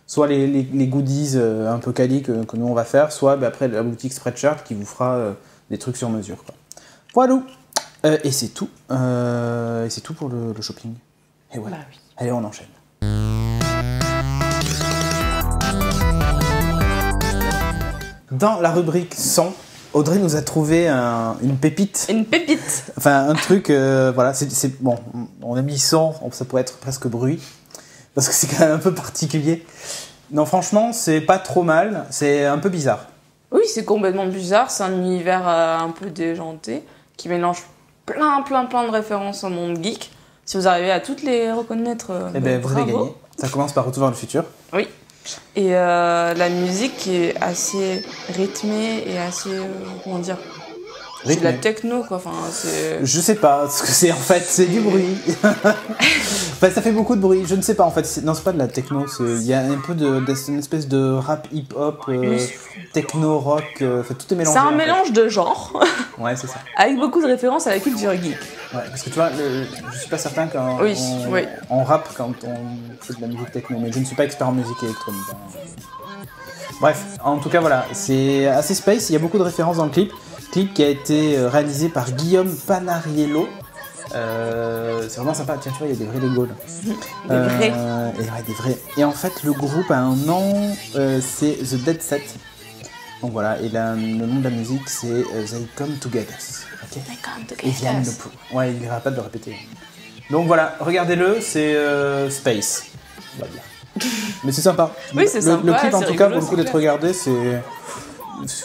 Soit les goodies un peu quali que nous on va faire, soit après la boutique Spreadshirt qui vous fera des trucs sur mesure, quoi. Voilà. Et c'est tout. Et c'est tout pour le shopping. Et voilà. Bah oui. Allez, on enchaîne. Dans la rubrique son, Audrey nous a trouvé une pépite. Une pépite. Enfin, un truc, voilà, bon, on a mis son, ça pourrait être presque bruit, parce que c'est quand même un peu particulier. Non, franchement, c'est pas trop mal, c'est un peu bizarre. Oui, c'est complètement bizarre. C'est un univers un peu déjanté qui mélange plein de références au monde geek. Si vous arrivez à toutes les reconnaître, Eh ben, vous allez gagner. Ça commence par Retour vers le futur. Oui. Et la musique qui est assez rythmée et assez, comment dire, c'est de la techno quoi. Enfin, c'est... Je sais pas ce que c'est en fait, c'est du bruit. Enfin, ça fait beaucoup de bruit, je ne sais pas en fait. Non, c'est pas de la techno, il y a un peu une espèce de rap hip-hop, techno, rock, enfin, tout est mélangé. C'est un mélange de genres. Ouais, c'est ça. Avec beaucoup de références à la culture geek. Ouais, parce que tu vois, je suis pas certain quand on rappe quand on fait de la musique techno, mais je ne suis pas expert en musique électronique. Bref, en tout cas voilà, c'est assez space, il y a beaucoup de références dans le clip. Clip qui a été réalisé par Guillaume Panariello. C'est vraiment sympa, tiens tu vois il y a des vrais Lego là. Des vrais. Et en fait le groupe a un nom, c'est The Dead Set. Donc voilà, et le nom de la musique c'est They Come Together. Okay. They Come Together. Et viennent ouais, il n'arrête pas de le répéter. Donc voilà, regardez-le, c'est space, on va dire. Mais c'est sympa. Oui, c'est sympa. Le clip en tout cas vaut le coup c'est d'être clair. regardé,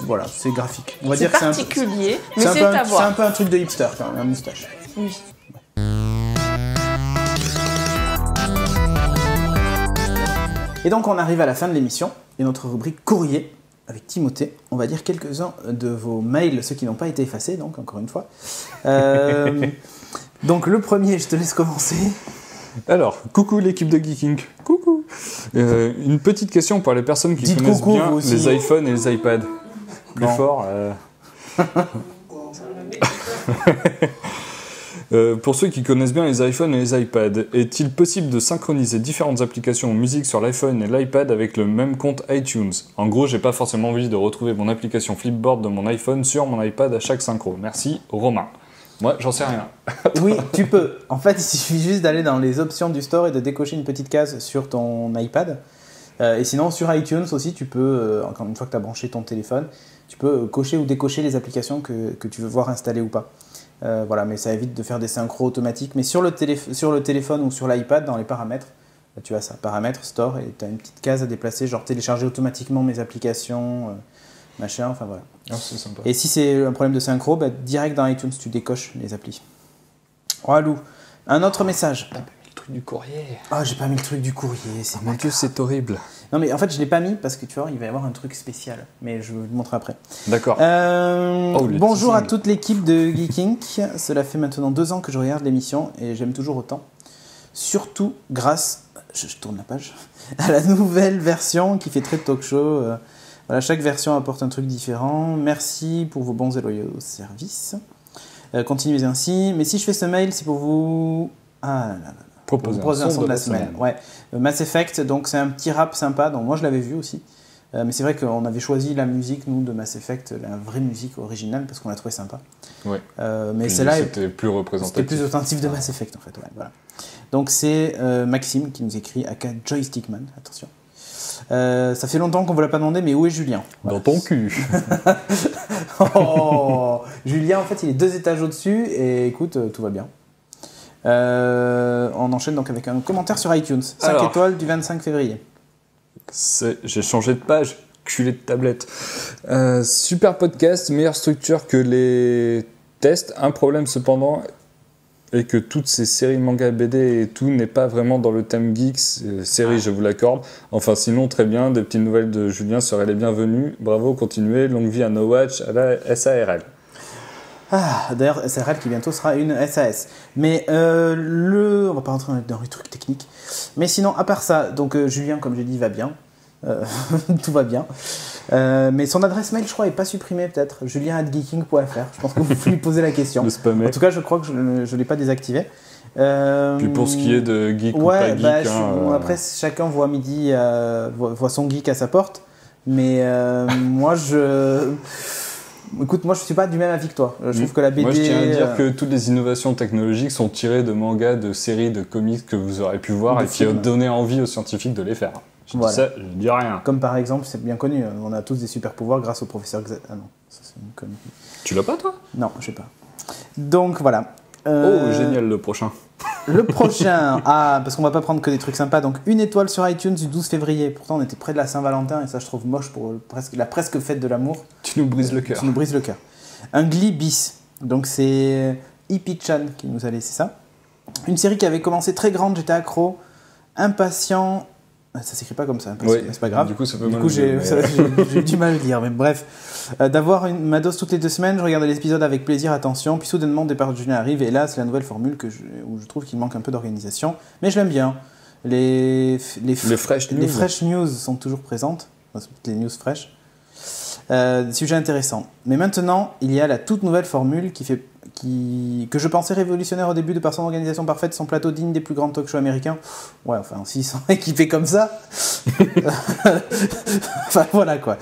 voilà, c'est graphique. On va C'est dire que particulier, mais c'est c'est à c'est voir. un peu un truc de hipster quand même, un moustache. Oui. Et donc on arrive à la fin de l'émission et notre rubrique courrier avec Timothée. On va dire quelques-uns de vos mails, ceux qui n'ont pas été effacés, donc encore une fois. Donc le premier, je te laisse commencer. Alors, coucou l'équipe de Geeking. Coucou. Une petite question pour les personnes qui Dites connaissent coucou, bien vous aussi. les iPhones et les iPads. Plus Bon. fort. Pour ceux qui connaissent bien les iPhones et les iPads, est-il possible de synchroniser différentes applications musique sur l'iPhone et l'iPad avec le même compte iTunes? En gros, j'ai pas forcément envie de retrouver mon application Flipboard de mon iPhone sur mon iPad à chaque synchro. Merci, Romain. Moi, j'en sais rien. Oui, tu peux. En fait, il suffit juste d'aller dans les options du store et de décocher une petite case sur ton iPad. Et sinon, sur iTunes aussi, tu peux, encore une fois que tu as branché ton téléphone, tu peux cocher ou décocher les applications que tu veux voir installées ou pas. Voilà, mais ça évite de faire des synchros automatiques. Mais sur le téléphone ou sur l'iPad, dans les paramètres, tu as ça, paramètres, store, et tu as une petite case à déplacer, genre télécharger automatiquement mes applications, machin, enfin voilà. Ah, c'est sympa. Et si c'est un problème de synchro, bah, direct dans iTunes, tu décoches les applis. Walou. Un autre message. T'as pas mis le truc du courrier. Ah, j'ai pas mis le truc du courrier, c'est Mon Dieu, c'est horrible. Non mais en fait je l'ai pas mis parce que tu vois il va y avoir un truc spécial, mais je vais vous le montrer après. D'accord. Les Bonjour à teasing. toute l'équipe de Geeking. Cela fait maintenant 2 ans que je regarde l'émission et j'aime toujours autant. Surtout grâce, je tourne la page, à la nouvelle version qui fait très talk show. Voilà, chaque version apporte un truc différent. Merci pour vos bons et loyaux services. Continuez ainsi. Mais si je fais ce mail, c'est pour vous... Ah là là. Proposer un son de la semaine. Ouais. Mass Effect, donc c'est un petit rap sympa, donc moi je l'avais vu aussi. Mais c'est vrai qu'on avait choisi la musique, nous, de Mass Effect, la vraie musique originale, parce qu'on la trouvait sympa. Ouais. Mais Puis celle-là, c'était plus représentatif. c'était plus authentique de Mass Effect, en fait. Ouais, voilà. Donc c'est Maxime qui nous écrit, aka Joystickman, attention. Ça fait longtemps qu'on ne vous l'a pas demandé, mais où est Julien? Dans ton cul. Oh, Julien, en fait, il est 2 étages au-dessus, et écoute, tout va bien. On enchaîne donc avec un commentaire sur iTunes. 5 Alors. étoiles du 25 février. J'ai changé de page, culé de tablette. Super podcast, meilleure structure que les tests. Un problème cependant est que toutes ces séries manga, BD et tout n'est pas vraiment dans le thème geeks. Série, je vous l'accorde. Enfin, sinon, très bien. Des petites nouvelles de Julien seraient les bienvenues. Bravo, continuez. Longue vie à No Watch, à la SARL. Ah, d'ailleurs, SRL qui bientôt sera une SAS. Mais on va pas rentrer dans les trucs techniques. Mais sinon, à part ça, donc Julien, comme j'ai dit, va bien. Tout va bien. Mais son adresse mail, je crois, est pas supprimée peut-être. julien@geeking.fr. Je pense que vous pouvez lui poser la question. Le spammer. En tout cas, je crois que je ne l'ai pas désactivé. Puis pour ce qui est de geek ou ouais, pas geek... bon, après, chacun voit midi, voit son geek à sa porte. Mais moi, Écoute, moi je suis pas du même avis que toi. Je trouve que la BD. Moi, je tiens à dire que toutes les innovations technologiques sont tirées de mangas, de séries, de comics que vous aurez pu voir De et qui ont films. donné envie aux scientifiques de les faire. Je Voilà. dis ça, je dis rien. Comme par exemple, c'est bien connu, on a tous des super pouvoirs grâce au professeur Xavier. Ah non, ça c'est une connerie. Tu l'as pas, toi? Non, je sais pas. Donc voilà. Oh, génial, le prochain. Le prochain, parce qu'on va pas prendre que des trucs sympas, donc une étoile sur iTunes du 12 février. Pourtant, on était près de la Saint-Valentin et ça, je trouve moche pour la presque fête de l'amour. Tu nous brises le cœur. Ça nous brise le cœur. Un Glee bis. Donc c'est Ipi-chan qui nous a laissé ça. Une série qui avait commencé très grande, j'étais accro, impatient. Ça s'écrit pas comme ça, Oui. c'est pas grave. Du coup, ça peut Du mal coup, le j'ai dire, j'ai du mal à le dire, mais bref. D'avoir ma dose toutes les 2 semaines, je regardais l'épisode avec plaisir, attention, puis soudainement, le départ de Julien arrive, et là, c'est la nouvelle formule où je trouve qu'il manque un peu d'organisation. Mais je l'aime bien. Les fresh news. Les fresh news sont toujours présentes, enfin, c'est les news fraîches. Des sujets intéressants. Mais maintenant, il y a la toute nouvelle formule que je pensais révolutionnaire au début de par son organisation parfaite, son plateau digne des plus grands talk shows américains. Ouais, enfin, s'ils sont équipés comme ça. Enfin, voilà quoi.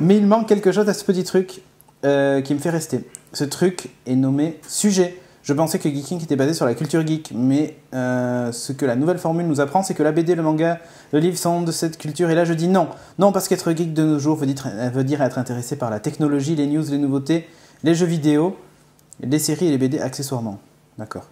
Mais il manque quelque chose à ce petit truc qui me fait rester. Ce truc est nommé sujet. Je pensais que Geeking était basé sur la culture geek, mais ce que la nouvelle formule nous apprend, c'est que la BD, le manga, le livre sont de cette culture, et là je dis non. Non, parce qu'être geek de nos jours veut dire être intéressé par la technologie, les news, les nouveautés, les jeux vidéo, les séries et les BD accessoirement. D'accord.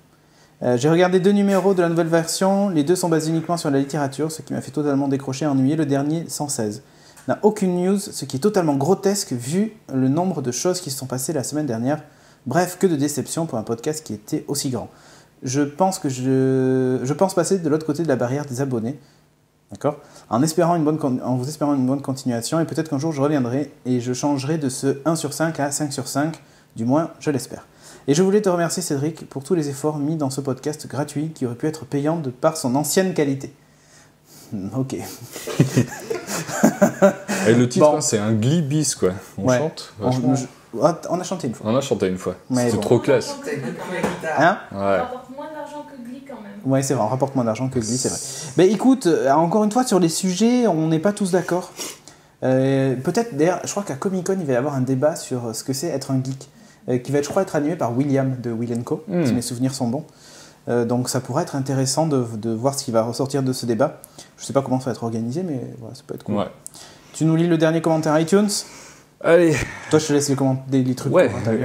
J'ai regardé 2 numéros de la nouvelle version, les 2 sont basés uniquement sur la littérature, ce qui m'a fait totalement décrocher et ennuyer. Le dernier, 116. N'a aucune news, ce qui est totalement grotesque vu le nombre de choses qui se sont passées la semaine dernière. Bref, que de déception pour un podcast qui était aussi grand. Je pense passer de l'autre côté de la barrière des abonnés, d'accord, en vous espérant une bonne continuation, et peut-être qu'un jour je reviendrai et je changerai de ce 1 sur 5 à 5 sur 5, du moins je l'espère. Et je voulais te remercier Cédric pour tous les efforts mis dans ce podcast gratuit qui aurait pu être payant de par son ancienne qualité. Ok. Et le titre, Bon. c'est un Glee bis, quoi. On Ouais. chante On, vachement. on a chanté une fois. On a chanté une fois. Mais C'était bon. trop classe. Hein? Ouais. rapporte moins d'argent que Glee quand même. Ouais, c'est vrai, on rapporte moins d'argent que Glee, c'est vrai. Mais écoute, encore une fois, sur les sujets, on n'est pas tous d'accord. Peut-être, d'ailleurs, je crois qu'à Comic Con, il va y avoir un débat sur ce que c'est être un geek, qui va, je crois, être animé par William de Will & Co, si mes souvenirs sont bons. Donc ça pourrait être intéressant de voir ce qui va ressortir de ce débat. Je sais pas comment ça va être organisé, mais voilà, ça peut être cool. Ouais. Tu nous lis le dernier commentaire iTunes. Allez. Toi, je te laisse les trucs. Ouais. pour t'as vu.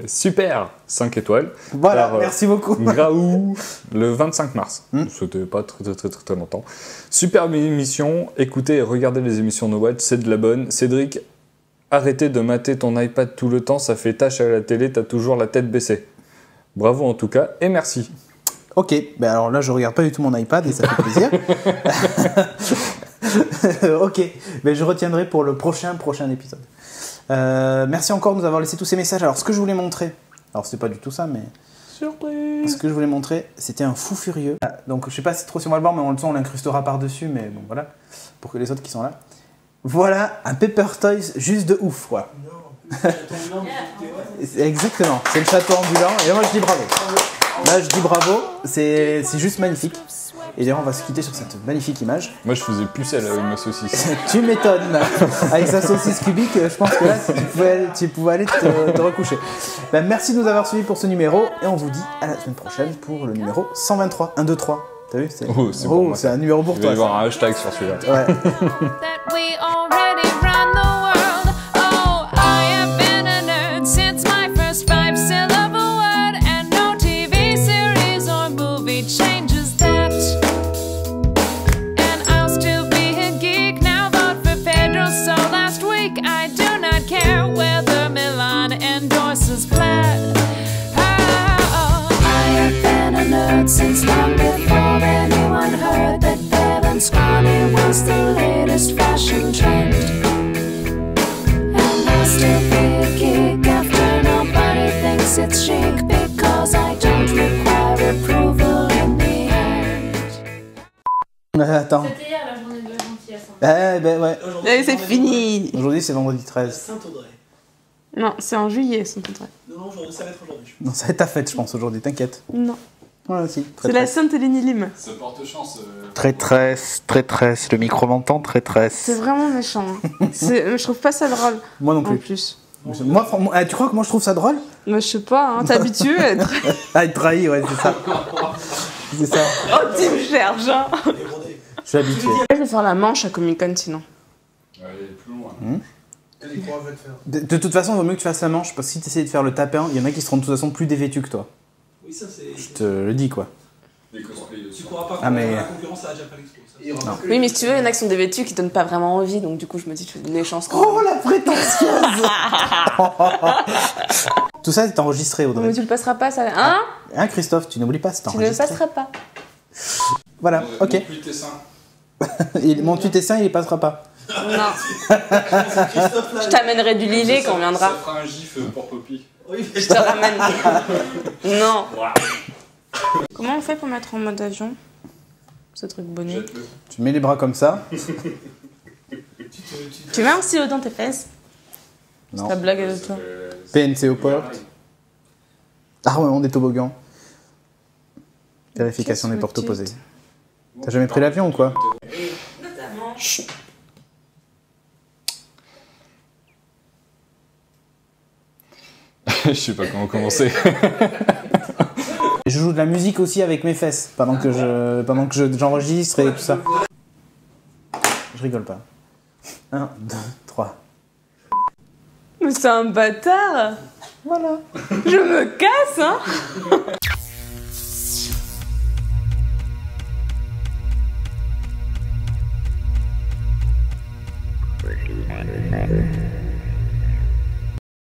Super. 5 étoiles. Voilà, Par, merci beaucoup. Graou, le 25 mars. C'était pas très longtemps. Superbe émission. Écoutez et regardez les émissions No Watch, c'est de la bonne. Cédric, arrêtez de mater ton iPad tout le temps, ça fait tâche à la télé, t'as toujours la tête baissée. Bravo en tout cas, et merci. Ok, ben alors là, je regarde pas du tout mon iPad et ça fait plaisir. Ok, mais je retiendrai pour le prochain épisode. Merci encore de nous avoir laissé tous ces messages. Alors, ce que je voulais montrer, alors c'est pas du tout ça, mais Surprise. ce que je voulais montrer, c'était un fou furieux. Donc, je sais pas si c'est trop si on va le voir, mais on l'incrustera par-dessus, mais bon, voilà, pour que les autres qui sont là. Voilà, un Paper Toys juste de ouf, quoi. Exactement, c'est le château ambulant, et moi je dis bravo. Là, je dis bravo, c'est juste magnifique. Et d'ailleurs, on va se quitter sur cette magnifique image. Moi je faisais pucelle avec ma saucisse. Tu m'étonnes. Avec sa saucisse cubique, je pense que là, tu pouvais aller te recoucher. Ben, merci de nous avoir suivis pour ce numéro, et on vous dit à la semaine prochaine pour le numéro 123. 1, 2, 3. T'as vu? Oh, c'est pour moi, c'est ça. un numéro pour Il va y toi. avoir un hashtag sur celui-là. Ouais. That we already run the world. Oh, I have been a nerd since my first 5-syllable word, and no TV series or movie changes that. And I'll still be a geek now, vote for Pedro. So last week I do not care whether Milan endorses Plaid. Oh, I have been a nerd since long before anyone heard that Bell and Scrawny was the latest fashion trend. And I'll still be a geek after nobody thinks it's chic, because I don't require approval in the end. Attends. C'était hier la journée de la gentillesse. Ben ouais. Allez, c'est fini. Aujourd'hui, c'est vendredi 13. Saint-Audrey. Non, c'est en juillet, son contrat. Non, ça va être aujourd'hui. Non, ça va être ta fête, je pense, aujourd'hui, t'inquiète. Non. Ouais, aussi. C'est la Sainte Hélénie Lim. Ça porte chance. Traîtresse, le micro m'entend, C'est vraiment méchant. Hein. Je trouve pas ça drôle. Moi non En plus. plus. Moi, tu crois que moi je trouve ça drôle? Mais je sais pas, hein, t'es habitué à être... Ah, être trahi, ouais, c'est ça. C'est ça. Oh, tu me cherches, hein. Je suis habitué. Je vais faire la manche à Comic Con sinon. Allez, plus loin. De toute façon, il vaut mieux que tu fasses la manche, parce que si tu essaies de faire le tapin, il y en a qui seront de toute façon plus dévêtus que toi. Oui, ça c'est. Je te le dis, quoi. Des cosplays aussi. Tu pourras pas Ah, mais- faire la concurrence à la Japan Expo. Ça. Non. Oui, mais si tu veux, il y en a qui sont dévêtus qui donnent pas vraiment envie, donc du coup, je me dis, je vais donner des chances. Oh, la prétentieuse. Tout ça est enregistré, Non, Audrey. mais tu le passeras pas, ça. Hein? Hein, Christophe, tu n'oublies pas, c'est Tu ne le enregistré. passeras pas. Voilà, ok. Montre-lui tes seins. Mon tu tessin, il passera pas. Non. Je t'amènerai du lillet quand on viendra. Ça fera un gif pour Poppy. Oui, Je te ramène. Non. Waouh. Comment on fait pour mettre en mode avion ce truc bonnet? Jette-le. Tu mets les bras comme ça. Tu mets un stylo dans tes fesses? Non. Ta blague de toi. PNC aux portes. Ah ouais, on est toboggan. Vérification des portes opposées. T'as jamais pris l'avion ou quoi? Notamment. Je sais pas comment commencer. Je joue de la musique aussi avec mes fesses pendant que j'enregistre et tout ça. Je rigole pas. 1, 2, 3. Mais c'est un bâtard. Voilà. Je me casse, hein.